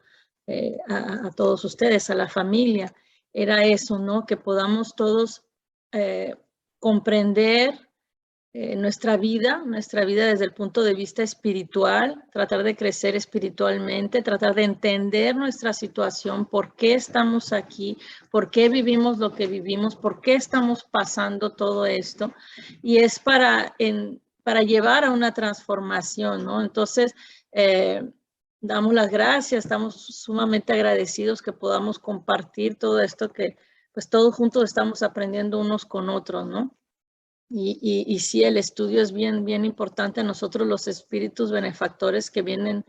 a todos ustedes, a la familia, era eso, ¿no? Que podamos todos comprender nuestra vida desde el punto de vista espiritual, tratar de crecer espiritualmente, tratar de entender nuestra situación, por qué estamos aquí, por qué vivimos lo que vivimos, por qué estamos pasando todo esto. Y es para llevar a una transformación, ¿no? Entonces, damos las gracias, estamos sumamente agradecidos que podamos compartir todo esto que pues todos juntos estamos aprendiendo unos con otros, ¿no? Y sí, el estudio es bien, bien importante. Nosotros los espíritus benefactores que vienen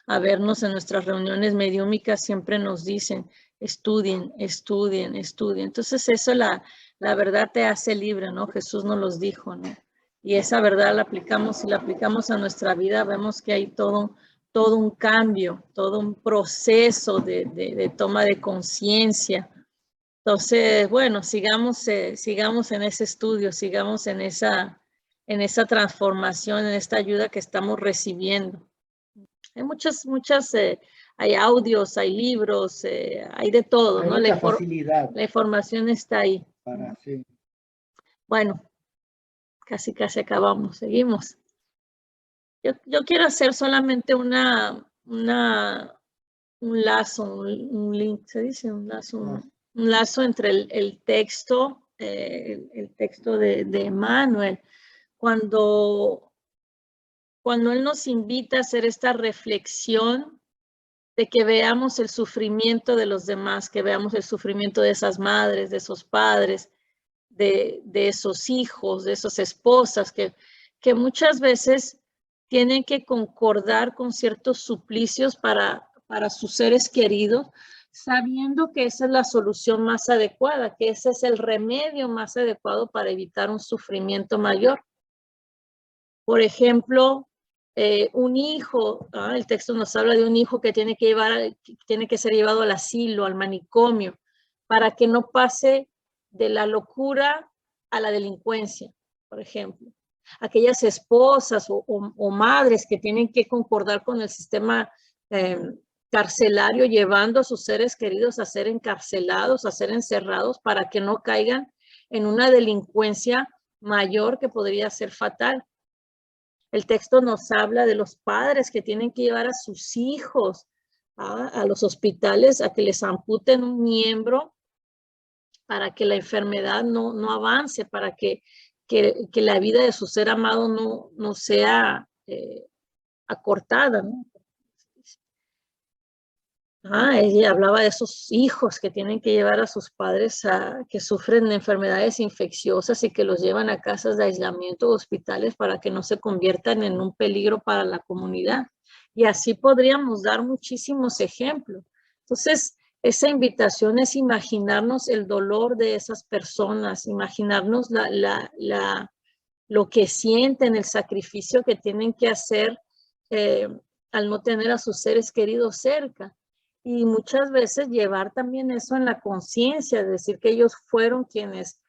a vernos en nuestras reuniones mediúmicas siempre nos dicen, estudien, estudien, estudien. Entonces eso la verdad te hace libre, ¿no? Jesús nos los dijo, ¿no? Y esa verdad la aplicamos, si la aplicamos a nuestra vida, vemos que hay todo un cambio, todo un proceso de toma de conciencia. Entonces, bueno, sigamos en ese estudio, sigamos en esa transformación, en esta ayuda que estamos recibiendo. Hay hay audios, hay libros, hay de todo, Hay ¿no? mucha facilidad. La información está ahí. Sí. Bueno, casi acabamos, seguimos. Yo quiero hacer solamente un lazo, un link, ¿se dice? Un lazo, un lazo entre el texto de Emmanuel, cuando él nos invita a hacer esta reflexión de que veamos el sufrimiento de los demás, que veamos el sufrimiento de esas madres, de esos padres, de esos hijos, de esas esposas, que muchas veces tienen que concordar con ciertos suplicios para sus seres queridos, sabiendo que esa es la solución más adecuada, que ese es el remedio más adecuado para evitar un sufrimiento mayor. Por ejemplo, un hijo, el texto nos habla de un hijo que tiene que ser llevado al asilo, al manicomio, para que no pase de la locura a la delincuencia, por ejemplo. Aquellas esposas o madres que tienen que concordar con el sistema carcelario, llevando a sus seres queridos a ser encarcelados, a ser encerrados, para que no caigan en una delincuencia mayor que podría ser fatal. El texto nos habla de los padres que tienen que llevar a sus hijos a los hospitales a que les amputen un miembro para que la enfermedad no avance, para que la vida de su ser amado no sea acortada, ¿no? Ella hablaba de esos hijos que tienen que llevar a sus padres que sufren de enfermedades infecciosas y que los llevan a casas de aislamiento o hospitales para que no se conviertan en un peligro para la comunidad. Y así podríamos dar muchísimos ejemplos. Entonces, esa invitación es imaginarnos el dolor de esas personas, imaginarnos lo que sienten, el sacrificio que tienen que hacer al no tener a sus seres queridos cerca. Y muchas veces llevar también eso en la conciencia, decir que ellos fueron quienes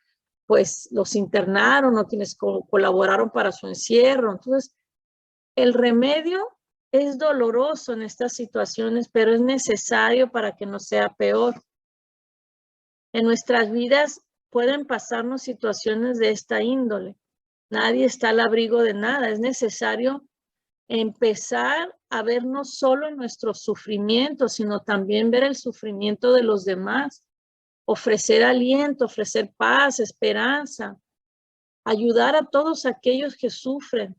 pues los internaron o quienes colaboraron para su encierro. Entonces, el remedio es doloroso en estas situaciones, pero es necesario para que no sea peor. En nuestras vidas pueden pasarnos situaciones de esta índole. Nadie está al abrigo de nada. Es necesario empezar a ver no solo nuestro sufrimiento, sino también ver el sufrimiento de los demás, ofrecer aliento, ofrecer paz, esperanza, ayudar a todos aquellos que sufren,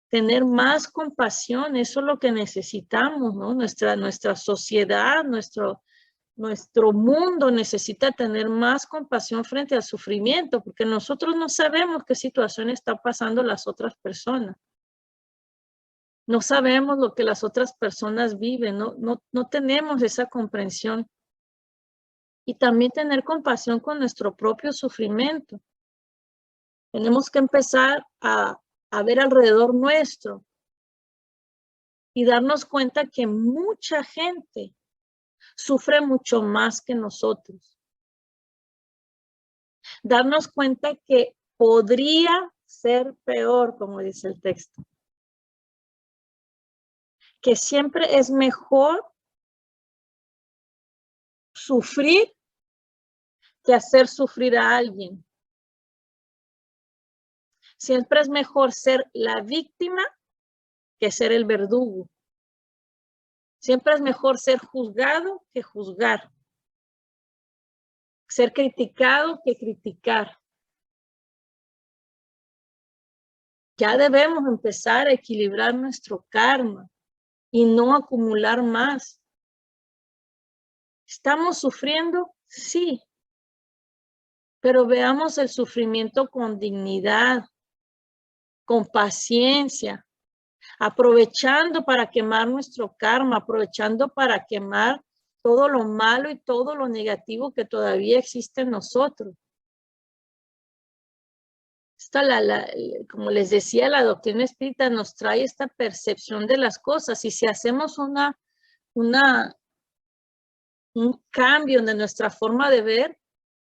tener más compasión. Eso es lo que necesitamos, ¿no? Nuestra sociedad, nuestro mundo necesita tener más compasión frente al sufrimiento, porque nosotros no sabemos qué situación están pasando las otras personas. No sabemos lo que las otras personas viven, no tenemos esa comprensión. Y también tener compasión con nuestro propio sufrimiento. Tenemos que empezar a ver alrededor nuestro y darnos cuenta que mucha gente sufre mucho más que nosotros. Darnos cuenta que podría ser peor, como dice el texto. Que siempre es mejor sufrir que hacer sufrir a alguien. Siempre es mejor ser la víctima que ser el verdugo. Siempre es mejor ser juzgado que juzgar. Ser criticado que criticar. Ya debemos empezar a equilibrar nuestro karma y no acumular más. ¿Estamos sufriendo? Sí. Pero veamos el sufrimiento con dignidad, con paciencia, aprovechando para quemar nuestro karma, aprovechando para quemar todo lo malo y todo lo negativo que todavía existe en nosotros. Como les decía, la doctrina espírita nos trae esta percepción de las cosas, y si hacemos un cambio de nuestra forma de ver,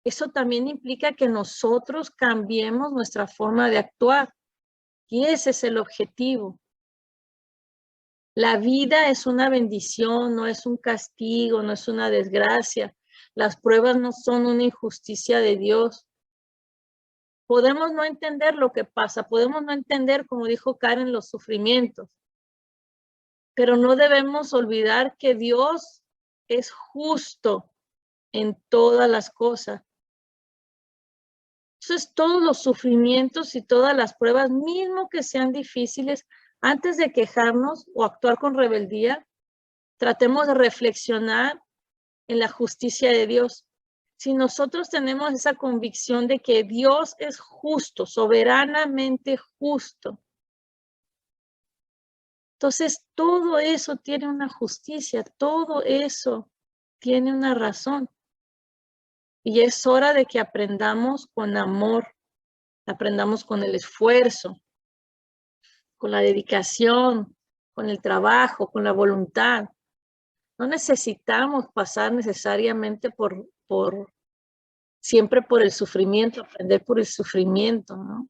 eso también implica que nosotros cambiemos nuestra forma de actuar, y ese es el objetivo. La vida es una bendición, no es un castigo, no es una desgracia. Las pruebas no son una injusticia de Dios. Podemos no entender lo que pasa, podemos no entender, como dijo Karen, los sufrimientos, pero no debemos olvidar que Dios es justo en todas las cosas. Entonces, todos los sufrimientos y todas las pruebas, mismo que sean difíciles, antes de quejarnos o actuar con rebeldía, tratemos de reflexionar en la justicia de Dios. Si nosotros tenemos esa convicción de que Dios es justo, soberanamente justo, entonces todo eso tiene una justicia, todo eso tiene una razón. Y es hora de que aprendamos con amor, aprendamos con el esfuerzo, con la dedicación, con el trabajo, con la voluntad. No necesitamos pasar necesariamente siempre por el sufrimiento, aprender por el sufrimiento, ¿no?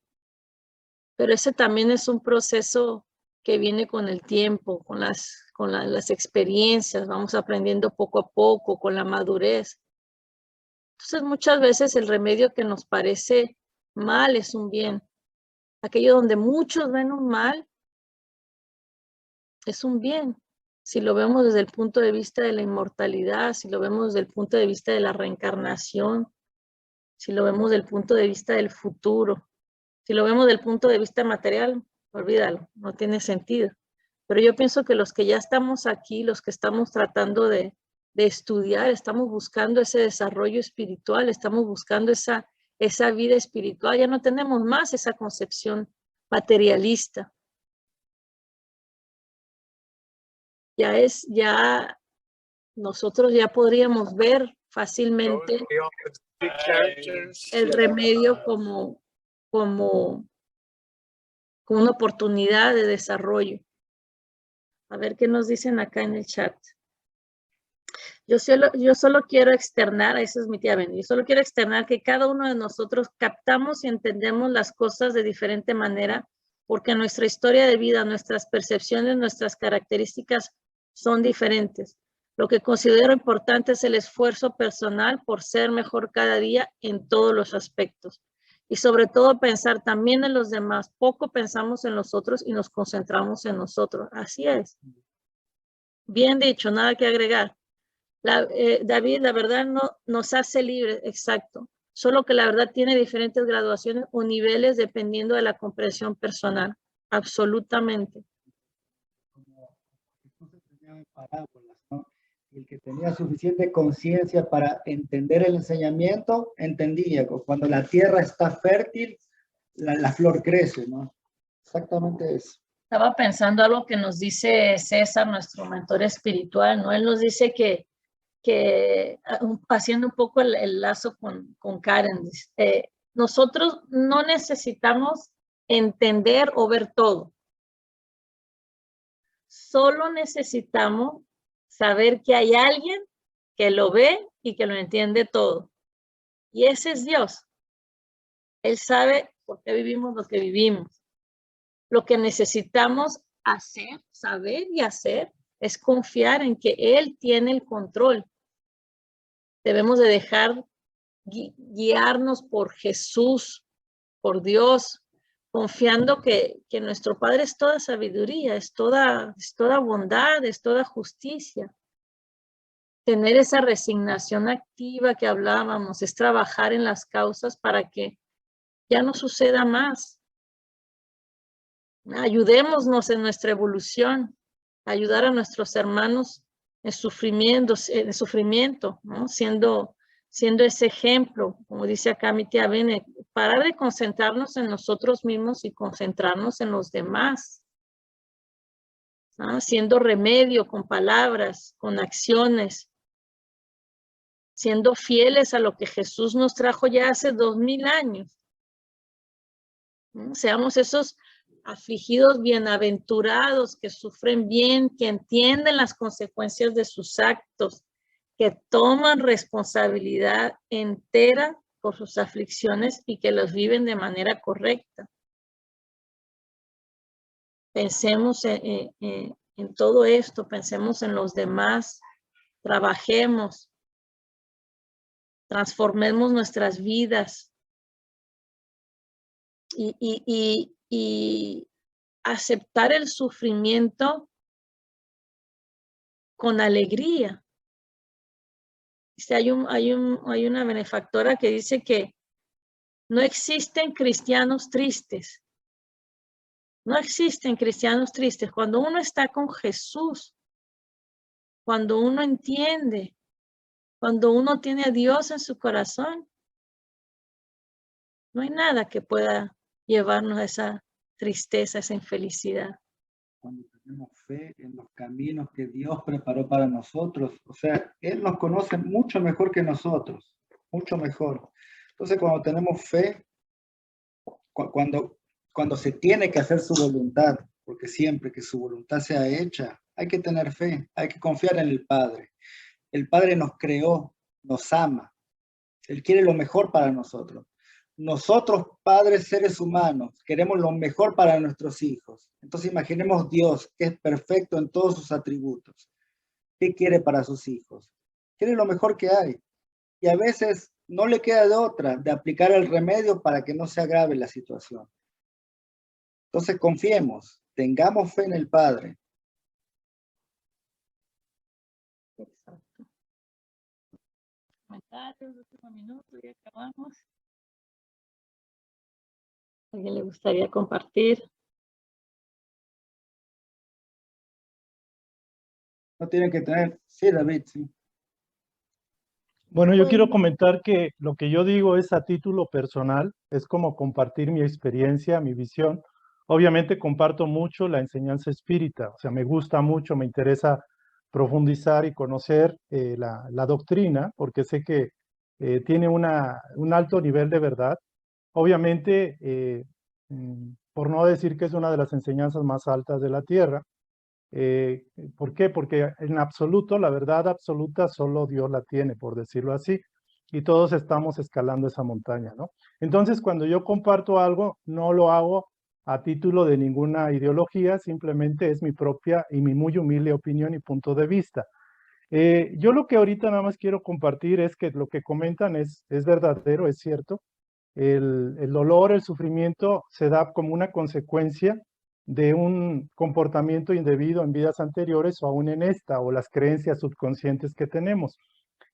Pero ese también es un proceso que viene con el tiempo, con las experiencias, vamos aprendiendo poco a poco, con la madurez. Entonces, muchas veces el remedio que nos parece mal es un bien. Aquello donde muchos ven un mal es un bien. Si lo vemos desde el punto de vista de la inmortalidad, si lo vemos desde el punto de vista de la reencarnación, si lo vemos desde el punto de vista del futuro, si lo vemos desde el punto de vista material, olvídalo, no tiene sentido. Pero yo pienso que los que ya estamos aquí, los que estamos tratando de de estudiar, estamos buscando ese desarrollo espiritual, estamos buscando esa vida espiritual. Ya no tenemos más esa concepción materialista. Ya nosotros ya podríamos ver fácilmente el remedio como una oportunidad de desarrollo. A ver qué nos dicen acá en el chat. Yo solo quiero externar, esa es mi tía Benny, yo solo quiero externar que cada uno de nosotros captamos y entendemos las cosas de diferente manera, porque nuestra historia de vida, nuestras percepciones, nuestras características son diferentes. Lo que considero importante es el esfuerzo personal por ser mejor cada día en todos los aspectos. Y sobre todo pensar también en los demás. Poco pensamos en los otros y nos concentramos en nosotros. Así es. Bien dicho, nada que agregar. David, la verdad no nos hace libres, exacto. Solo que la verdad tiene diferentes graduaciones o niveles dependiendo de la comprensión personal. Absolutamente. Como Jesús enseñaba en parábolas, ¿no? El que tenía suficiente conciencia para entender el enseñamiento, entendía. Cuando la tierra está fértil, la flor crece, ¿no? Exactamente eso. Estaba pensando algo que nos dice César, nuestro mentor espiritual, ¿no? Él nos dice que haciendo un poco el lazo con Karen, nosotros no necesitamos entender o ver todo. Solo necesitamos saber que hay alguien que lo ve y que lo entiende todo. Y ese es Dios. Él sabe por qué vivimos lo que vivimos. Lo que necesitamos hacer, saber y hacer es confiar en que Él tiene el control. Debemos de dejar guiarnos por Jesús, por Dios, confiando que nuestro Padre es toda sabiduría, es toda bondad, es toda justicia. Tener esa resignación activa que hablábamos, es trabajar en las causas para que ya no suceda más. Ayudémonos en nuestra evolución, ayudar a nuestros hermanos en sufrimiento, ¿no? Siendo ese ejemplo, como dice acá mi tía Bene, parar de concentrarnos en nosotros mismos y concentrarnos en los demás, ¿no? Siendo remedio con palabras, con acciones, siendo fieles a lo que Jesús nos trajo ya hace 2000 años. ¿No? Seamos esos afligidos bienaventurados que sufren bien, que entienden las consecuencias de sus actos, que toman responsabilidad entera por sus aflicciones y que los viven de manera correcta. Pensemos en todo esto, pensemos en los demás, trabajemos, transformemos nuestras vidas y aceptar el sufrimiento con alegría. Hay una benefactora que dice que no existen cristianos tristes. No existen cristianos tristes. Cuando uno está con Jesús, cuando uno entiende, cuando uno tiene a Dios en su corazón, no hay nada que pueda llevarnos a esa tristeza, a esa infelicidad. Cuando tenemos fe en los caminos que Dios preparó para nosotros, o sea, Él nos conoce mucho mejor que nosotros, mucho mejor. Entonces, cuando tenemos fe, cuando se tiene que hacer su voluntad, porque siempre que su voluntad sea hecha, hay que tener fe, hay que confiar en el Padre. El Padre nos creó, nos ama, Él quiere lo mejor para nosotros. Nosotros, padres, seres humanos, queremos lo mejor para nuestros hijos. Entonces imaginemos Dios, que es perfecto en todos sus atributos. ¿Qué quiere para sus hijos? Quiere lo mejor que hay. Y a veces no le queda de otra, de aplicar el remedio para que no se agrave la situación. Entonces confiemos, tengamos fe en el Padre. Exacto. Comentarios, último minuto, ya acabamos. ¿A alguien le gustaría compartir? No tienen que tener, sí, David, sí. Bueno, yo quiero Bueno. comentar que lo que yo digo es a título personal, es como compartir mi experiencia, mi visión. Obviamente comparto mucho la enseñanza espírita, o sea, me gusta mucho, me interesa profundizar y conocer la doctrina, porque sé que tiene un alto nivel de verdad. Obviamente, por no decir que es una de las enseñanzas más altas de la tierra. ¿Por qué? Porque en absoluto, la verdad absoluta, solo Dios la tiene, por decirlo así, y todos estamos escalando esa montaña, ¿no? Entonces, cuando yo comparto algo, no lo hago a título de ninguna ideología, simplemente es mi propia y mi muy humilde opinión y punto de vista. Yo lo que ahorita nada más quiero compartir es que lo que comentan es verdadero, es cierto. El dolor, el sufrimiento se da como una consecuencia de un comportamiento indebido en vidas anteriores o aún en esta, o las creencias subconscientes que tenemos.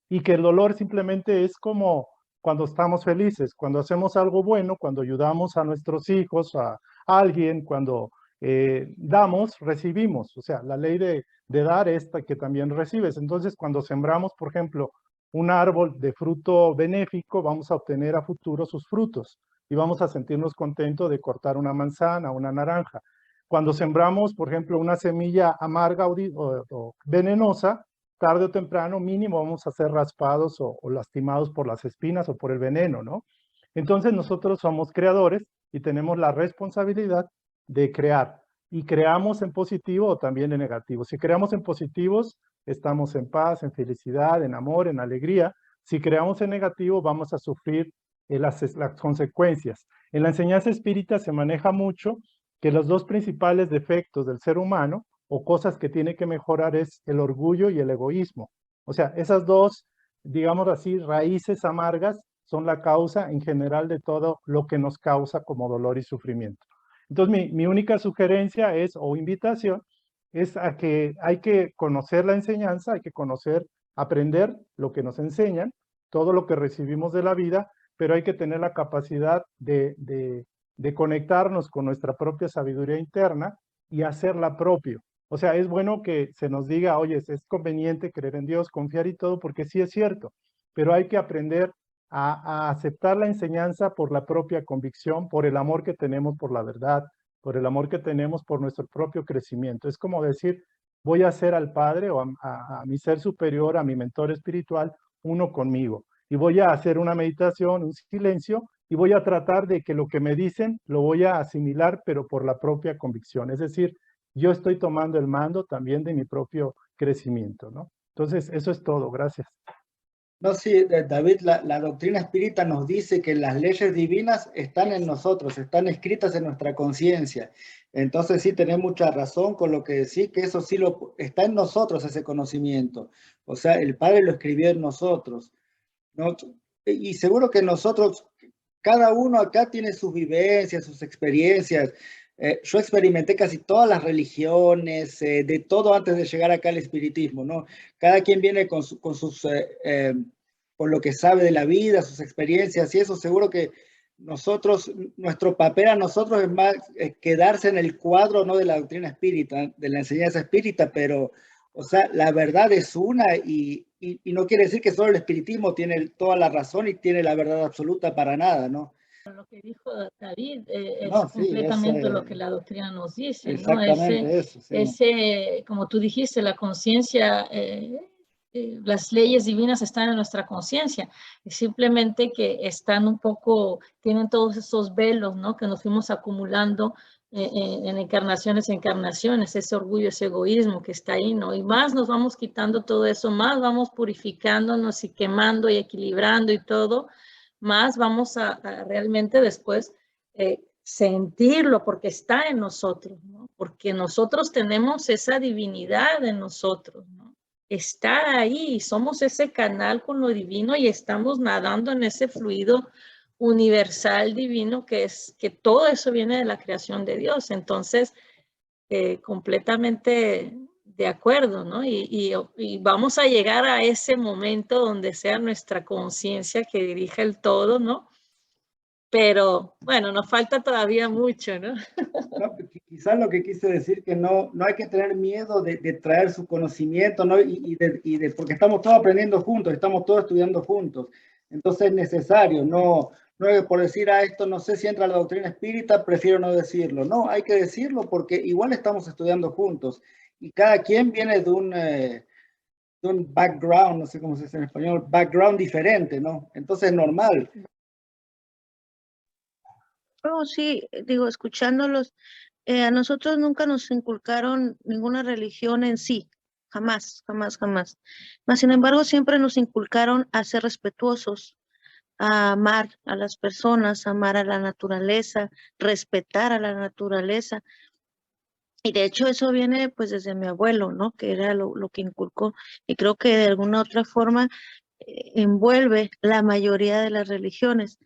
Y que el dolor simplemente es como cuando estamos felices, cuando hacemos algo bueno, cuando ayudamos a nuestros hijos, a alguien, cuando damos, recibimos. O sea, la ley de dar es que también recibes. Entonces, cuando sembramos, por ejemplo, un árbol de fruto benéfico, vamos a obtener a futuro sus frutos y vamos a sentirnos contentos de cortar una manzana, una naranja. Cuando sembramos, por ejemplo, una semilla amarga o venenosa, tarde o temprano mínimo vamos a ser raspados o lastimados por las espinas o por el veneno, ¿no? Entonces nosotros somos creadores y tenemos la responsabilidad de crear. Y creamos en positivo o también en negativo. Si creamos en positivos, estamos en paz, en felicidad, en amor, en alegría. Si creamos en negativo, vamos a sufrir las consecuencias. En la enseñanza espírita se maneja mucho que los dos principales defectos del ser humano o cosas que tiene que mejorar es el orgullo y el egoísmo. O sea, esas dos, digamos así, raíces amargas son la causa en general de todo lo que nos causa como dolor y sufrimiento. Entonces, mi única sugerencia es, o invitación, es a que hay que conocer la enseñanza, hay que conocer, aprender lo que nos enseñan, todo lo que recibimos de la vida, pero hay que tener la capacidad de conectarnos con nuestra propia sabiduría interna y hacerla propio. O sea, es bueno que se nos diga, oye, es conveniente creer en Dios, confiar y todo, porque sí es cierto, pero hay que aprender a aceptar la enseñanza por la propia convicción, por el amor que tenemos por la verdad, por el amor que tenemos por nuestro propio crecimiento. Es como decir, voy a hacer al Padre o a mi ser superior, a mi mentor espiritual, uno conmigo. Y voy a hacer una meditación, un silencio, y voy a tratar de que lo que me dicen lo voy a asimilar, pero por la propia convicción. Es decir, yo estoy tomando el mando también de mi propio crecimiento, ¿no? Entonces, eso es todo. Gracias. No, sí, David, la doctrina espírita nos dice que las leyes divinas están en nosotros, están escritas en nuestra conciencia. Entonces sí, tenés mucha razón con lo que decís, que eso sí está en nosotros, ese conocimiento. O sea, el Padre lo escribió en nosotros, ¿no? Y seguro que nosotros, cada uno acá tiene sus vivencias, sus experiencias. Yo experimenté casi todas las religiones, de todo antes de llegar acá al espiritismo, ¿no? Cada quien viene con lo que sabe de la vida, sus experiencias, y eso seguro que nosotros, nuestro papel a nosotros es más quedarse en el cuadro, no de la doctrina espírita, de la enseñanza espírita, pero, o sea, la verdad es una y no quiere decir que solo el espiritismo tiene toda la razón y tiene la verdad absoluta para nada, ¿no? Lo que dijo David es No, sí, completamente lo que la doctrina nos dice, ¿no? exactamente eso, sí. Como tú dijiste, la conciencia, las leyes divinas están en nuestra conciencia, simplemente que están un poco, tienen todos esos velos, ¿no? Que nos fuimos acumulando en encarnaciones, ese orgullo, ese egoísmo que está ahí, ¿no? Y más nos vamos quitando todo eso, más vamos purificándonos y quemando y equilibrando y todo, más vamos a realmente después sentirlo porque está en nosotros, ¿no? Porque nosotros tenemos esa divinidad en nosotros, ¿no? Está ahí, somos ese canal con lo divino y estamos nadando en ese fluido universal divino que es que todo eso viene de la creación de Dios. Entonces, completamente de acuerdo, ¿no? Y vamos a llegar a ese momento donde sea nuestra conciencia que dirija el todo, ¿no? pero bueno, nos falta todavía mucho, ¿no? No, quizás lo que quise decir que no hay que tener miedo de traer su conocimiento, ¿no? Porque estamos todos aprendiendo juntos, estamos todos estudiando juntos. Entonces es necesario, no es por decir a esto, no sé si entra la doctrina espírita, prefiero no decirlo. No, hay que decirlo porque igual estamos estudiando juntos y cada quien viene de un background, no sé cómo se dice en español, background diferente, ¿no? Entonces es normal. Oh, sí, digo, escuchándolos, a nosotros nunca nos inculcaron ninguna religión en sí, jamás, jamás, jamás. Mas, sin embargo, siempre nos inculcaron a ser respetuosos, a amar a las personas, amar a la naturaleza, respetar a la naturaleza. Y de hecho eso viene pues desde mi abuelo, ¿no? Que era lo que inculcó. Y creo que de alguna otra forma envuelve la mayoría de las religiones.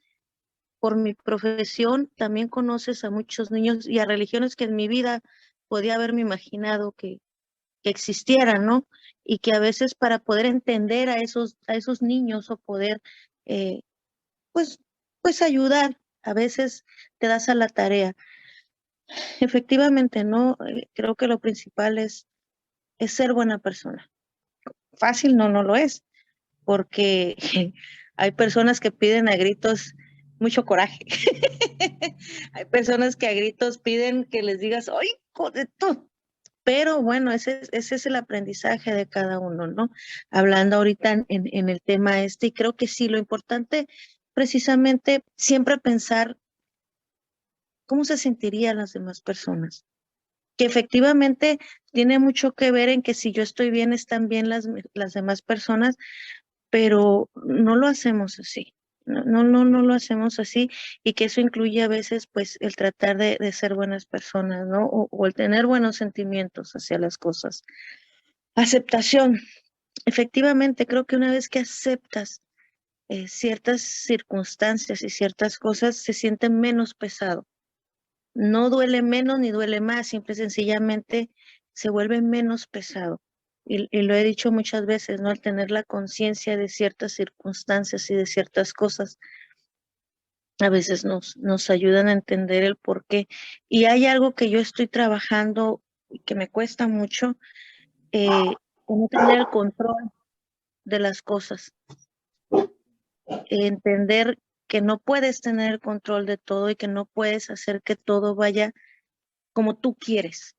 Por mi profesión también conoces a muchos niños y a religiones que en mi vida podía haberme imaginado que existieran, ¿no? Y que a veces para poder entender a esos niños o poder, eh, pues, pues ayudar, a veces te das a la tarea. Efectivamente, ¿no? Creo que lo principal es ser buena persona. Fácil no lo es, porque hay personas que piden a gritos mucho coraje. Hay personas que a gritos piden que les digas, ¡ay, joder, tú! Pero bueno, ese es el aprendizaje de cada uno, ¿no? Hablando ahorita en el tema y creo que sí, lo importante precisamente siempre pensar cómo se sentirían las demás personas, que efectivamente tiene mucho que ver en que si yo estoy bien, están bien las demás personas, pero no lo hacemos así. No lo hacemos así y que eso incluye a veces pues el tratar de ser buenas personas, ¿no? O el tener buenos sentimientos hacia las cosas. Aceptación. Efectivamente, creo que una vez que aceptas ciertas circunstancias y ciertas cosas, se siente menos pesado. No duele menos ni duele más, simple y sencillamente se vuelve menos pesado. Y lo he dicho muchas veces, ¿no? Al tener la conciencia de ciertas circunstancias y de ciertas cosas, a veces nos ayudan a entender el por qué. Y hay algo que yo estoy trabajando y que me cuesta mucho, no tener el control de las cosas. Entender que no puedes tener el control de todo y que no puedes hacer que todo vaya como tú quieres.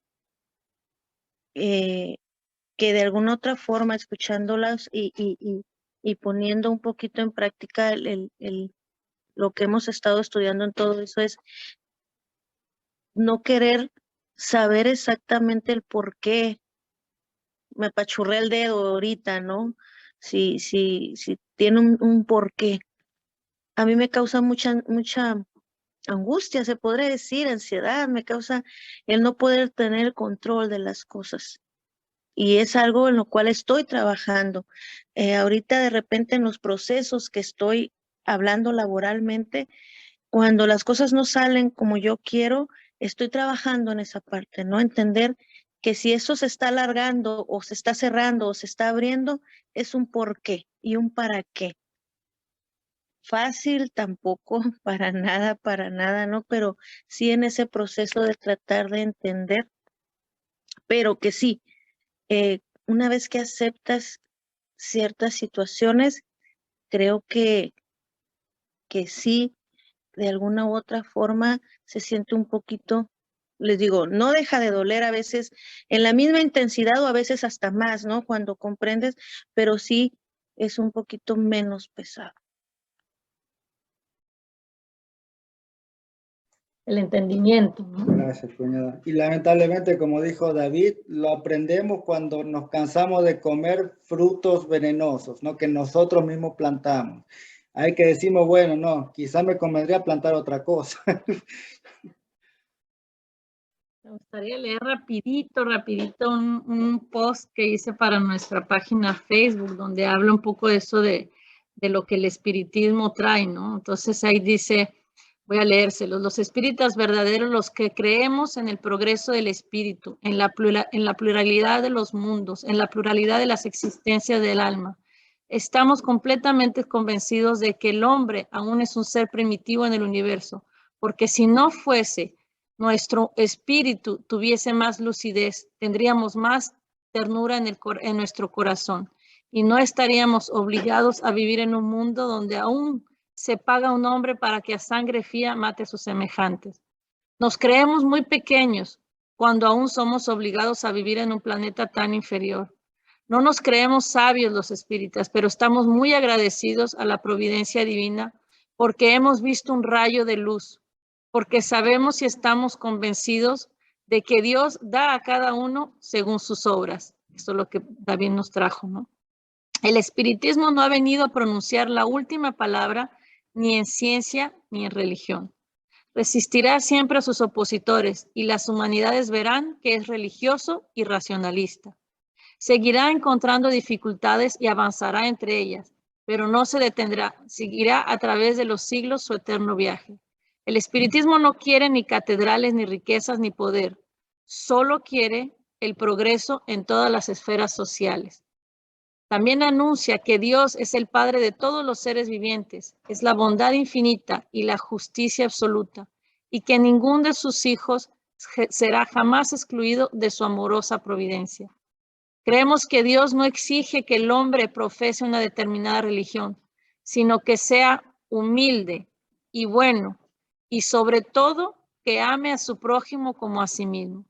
Que de alguna otra forma, escuchándolas y poniendo un poquito en práctica lo que hemos estado estudiando en todo eso, es no querer saber exactamente el por qué me apachurré el dedo ahorita, ¿no? Si tiene un porqué. A mí me causa mucha angustia, se podría decir, ansiedad, me causa el no poder tener el control de las cosas. Y es algo en lo cual estoy trabajando. Ahorita de repente en los procesos que estoy hablando laboralmente, cuando las cosas no salen como yo quiero, estoy trabajando en esa parte, ¿no? Entender que si eso se está alargando o se está cerrando o se está abriendo, es un por qué y un para qué. Fácil tampoco, para nada, ¿no? Pero sí en ese proceso de tratar de entender, pero que sí, una vez que aceptas ciertas situaciones, creo que sí, de alguna u otra forma se siente un poquito, les digo, no deja de doler a veces en la misma intensidad o a veces hasta más, ¿no? Cuando comprendes, pero sí es un poquito menos pesado. El entendimiento, ¿no? Gracias, cuñada. Y lamentablemente, como dijo David, lo aprendemos cuando nos cansamos de comer frutos venenosos, ¿no? Que nosotros mismos plantamos. Hay que decimos, bueno, no, quizás me convendría plantar otra cosa. Me gustaría leer rapidito un post que hice para nuestra página Facebook, donde habla un poco de eso de lo que el espiritismo trae, ¿no? Entonces ahí dice, voy a leérselos, los espíritas verdaderos, los que creemos en el progreso del espíritu, en la pluralidad de los mundos, en la pluralidad de las existencias del alma, Estamos completamente convencidos de que el hombre aún es un ser primitivo en el universo, porque si no fuese nuestro espíritu tuviese más lucidez, tendríamos más ternura en nuestro corazón y no estaríamos obligados a vivir en un mundo donde aún se paga a un hombre para que a sangre fría mate a sus semejantes. Nos creemos muy pequeños cuando aún somos obligados a vivir en un planeta tan inferior. No nos creemos sabios los espíritas, pero estamos muy agradecidos a la providencia divina porque hemos visto un rayo de luz, porque sabemos y estamos convencidos de que Dios da a cada uno según sus obras. Esto es lo que David nos trajo, ¿no? El espiritismo no ha venido a pronunciar la última palabra ni en ciencia ni en religión. Resistirá siempre a sus opositores y las humanidades verán que es religioso y racionalista. Seguirá encontrando dificultades y avanzará entre ellas, pero no se detendrá, seguirá a través de los siglos su eterno viaje. El espiritismo no quiere ni catedrales, ni riquezas, ni poder, solo quiere el progreso en todas las esferas sociales. También anuncia que Dios es el Padre de todos los seres vivientes, es la bondad infinita y la justicia absoluta, y que ningún de sus hijos será jamás excluido de su amorosa providencia. Creemos que Dios no exige que el hombre profese una determinada religión, sino que sea humilde y bueno, y sobre todo que ame a su prójimo como a sí mismo.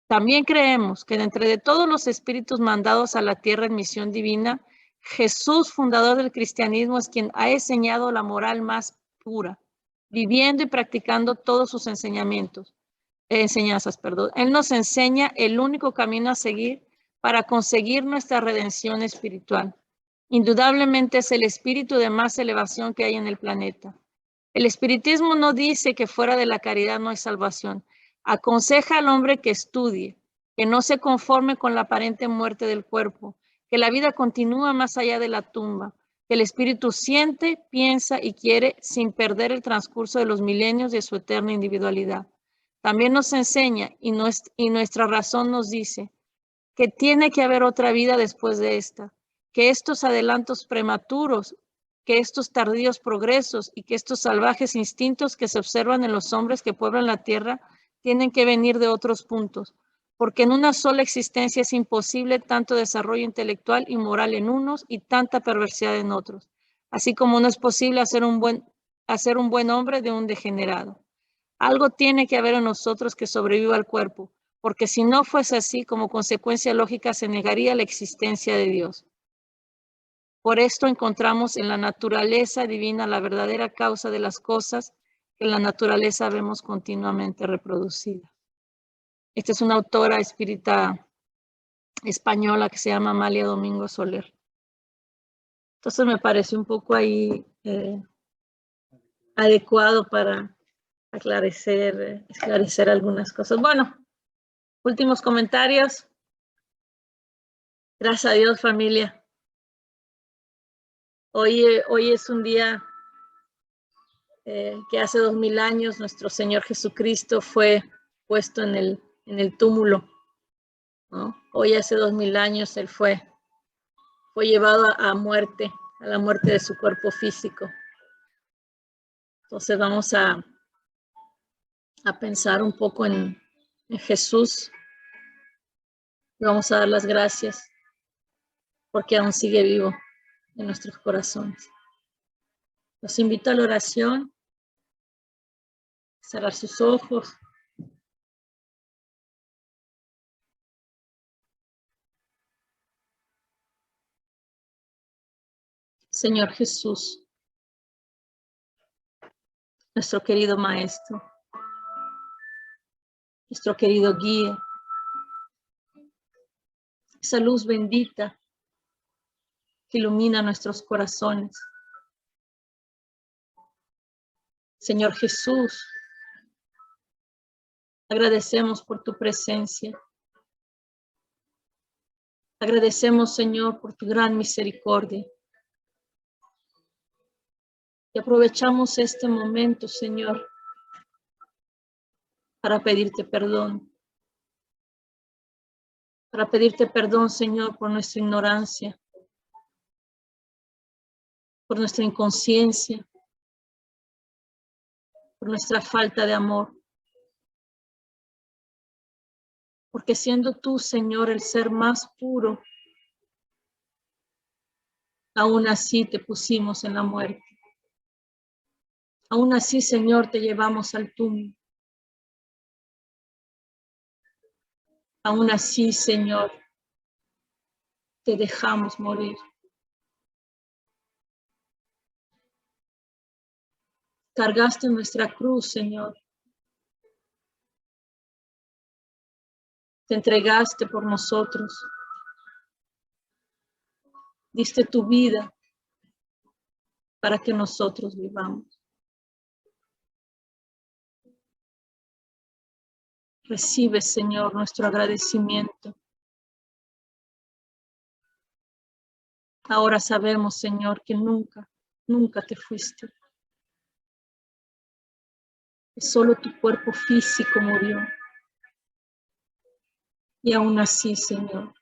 También creemos que de entre de todos los espíritus mandados a la tierra en misión divina, Jesús, fundador del cristianismo, es quien ha enseñado la moral más pura, viviendo y practicando todos sus enseñanzas. Él nos enseña el único camino a seguir para conseguir nuestra redención espiritual. Indudablemente es el espíritu de más elevación que hay en el planeta. El espiritismo no dice que fuera de la caridad no hay salvación. Aconseja al hombre que estudie, que no se conforme con la aparente muerte del cuerpo, que la vida continúa más allá de la tumba, que el espíritu siente, piensa y quiere sin perder el transcurso de los milenios de su eterna individualidad. También nos enseña y nuestra razón nos dice que tiene que haber otra vida después de esta, que estos adelantos prematuros, que estos tardíos progresos y que estos salvajes instintos que se observan en los hombres que pueblan la tierra tienen que venir de otros puntos, porque en una sola existencia es imposible tanto desarrollo intelectual y moral en unos y tanta perversidad en otros, así como no es posible hacer un buen hombre de un degenerado. Algo tiene que haber en nosotros que sobreviva al cuerpo, porque si no fuese así, como consecuencia lógica se negaría la existencia de Dios. Por esto encontramos en la naturaleza divina la verdadera causa de las cosas que en la naturaleza vemos continuamente reproducidas. Esta es una autora espírita española que se llama Amalia Domingo Soler. Entonces me pareció un poco ahí adecuado para esclarecer algunas cosas. Bueno, últimos comentarios. Gracias a Dios, familia. Hoy es un día que hace 2000 años nuestro Señor Jesucristo fue puesto en el túmulo, ¿no? Hoy hace 2000 años Él fue llevado a muerte, a la muerte de su cuerpo físico. Entonces vamos a pensar un poco en Jesús y vamos a dar las gracias porque aún sigue vivo en nuestros corazones. Los invito a la oración, cerrar sus ojos. Señor Jesús, nuestro querido Maestro, nuestro querido guía, esa luz bendita que ilumina nuestros corazones. Señor Jesús, agradecemos por tu presencia. Agradecemos, Señor, por tu gran misericordia. Y aprovechamos este momento, Señor, para pedirte perdón. Para pedirte perdón, Señor, por nuestra ignorancia. por nuestra inconsciencia, por nuestra falta de amor. Porque siendo tú, Señor, el ser más puro, aún así te pusimos en la muerte. Aún así, Señor, te llevamos al túmulo. Aún así, Señor, te dejamos morir. Cargaste nuestra cruz, Señor. Te entregaste por nosotros. Diste tu vida para que nosotros vivamos. Recibe, Señor, nuestro agradecimiento. Ahora sabemos, Señor, que nunca te fuiste. Que solo tu cuerpo físico murió. Y aún así, Señor,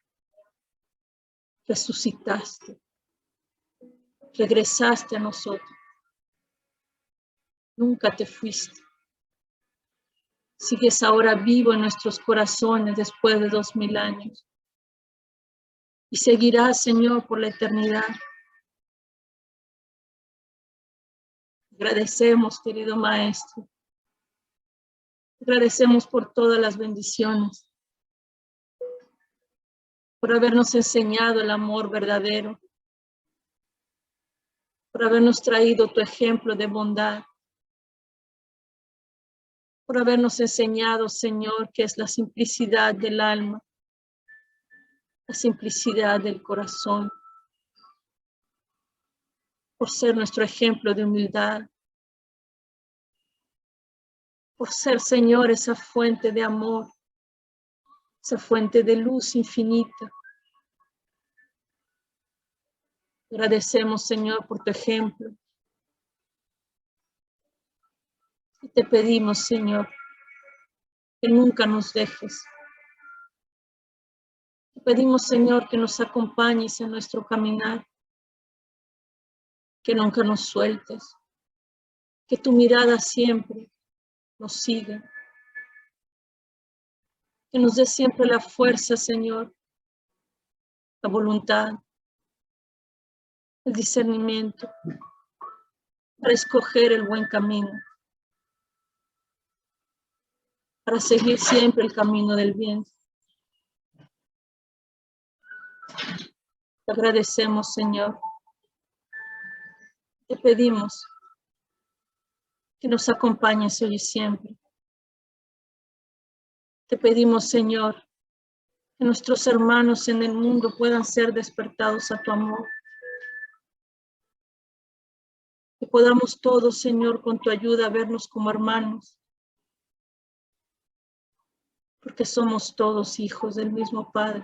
resucitaste. Regresaste a nosotros. Nunca te fuiste. Sigues ahora vivo en nuestros corazones después de 2000 años. Y seguirás, Señor, por la eternidad. Agradecemos, querido Maestro. Agradecemos por todas las bendiciones. Por habernos enseñado el amor verdadero. Por habernos traído tu ejemplo de bondad. Por habernos enseñado, Señor, que es la simplicidad del alma, la simplicidad del corazón. Por ser nuestro ejemplo de humildad. Por ser, Señor, esa fuente de amor, esa fuente de luz infinita. Agradecemos, Señor, por tu ejemplo. Y te pedimos, Señor, que nunca nos dejes. Te pedimos, Señor, que nos acompañes en nuestro caminar, que nunca nos sueltes, que tu mirada siempre nos siga, que nos dé siempre la fuerza, Señor, la voluntad, el discernimiento, para escoger el buen camino, para seguir siempre el camino del bien. Te agradecemos, Señor. Te pedimos que nos acompañes hoy y siempre. Te pedimos, Señor, que nuestros hermanos en el mundo puedan ser despertados a tu amor. Que podamos todos, Señor, con tu ayuda vernos como hermanos. Porque somos todos hijos del mismo Padre.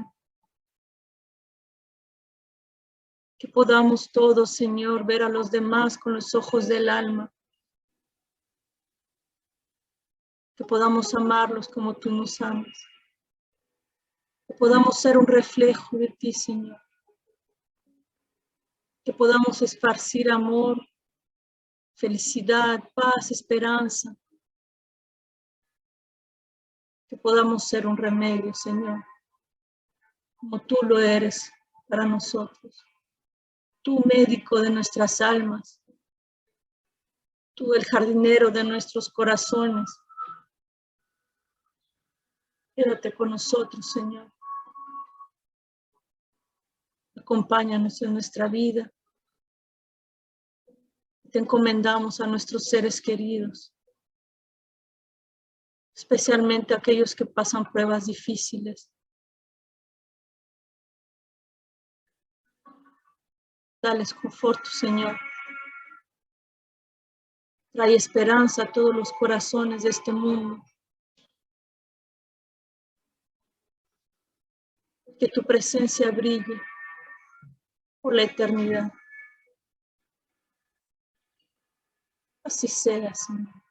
Que podamos todos, Señor, ver a los demás con los ojos del alma. Que podamos amarlos como tú nos amas. Que podamos ser un reflejo de ti, Señor. Que podamos esparcir amor, felicidad, paz, esperanza. Que podamos ser un remedio, Señor, como tú lo eres para nosotros. Tú, médico de nuestras almas. Tú, el jardinero de nuestros corazones. Quédate con nosotros, Señor. Acompáñanos en nuestra vida. Te encomendamos a nuestros seres queridos, especialmente a aquellos que pasan pruebas difíciles. Dales conforto, Señor. Trae esperanza a todos los corazones de este mundo. Que tu presencia brille por la eternidad. Así sea, Señor.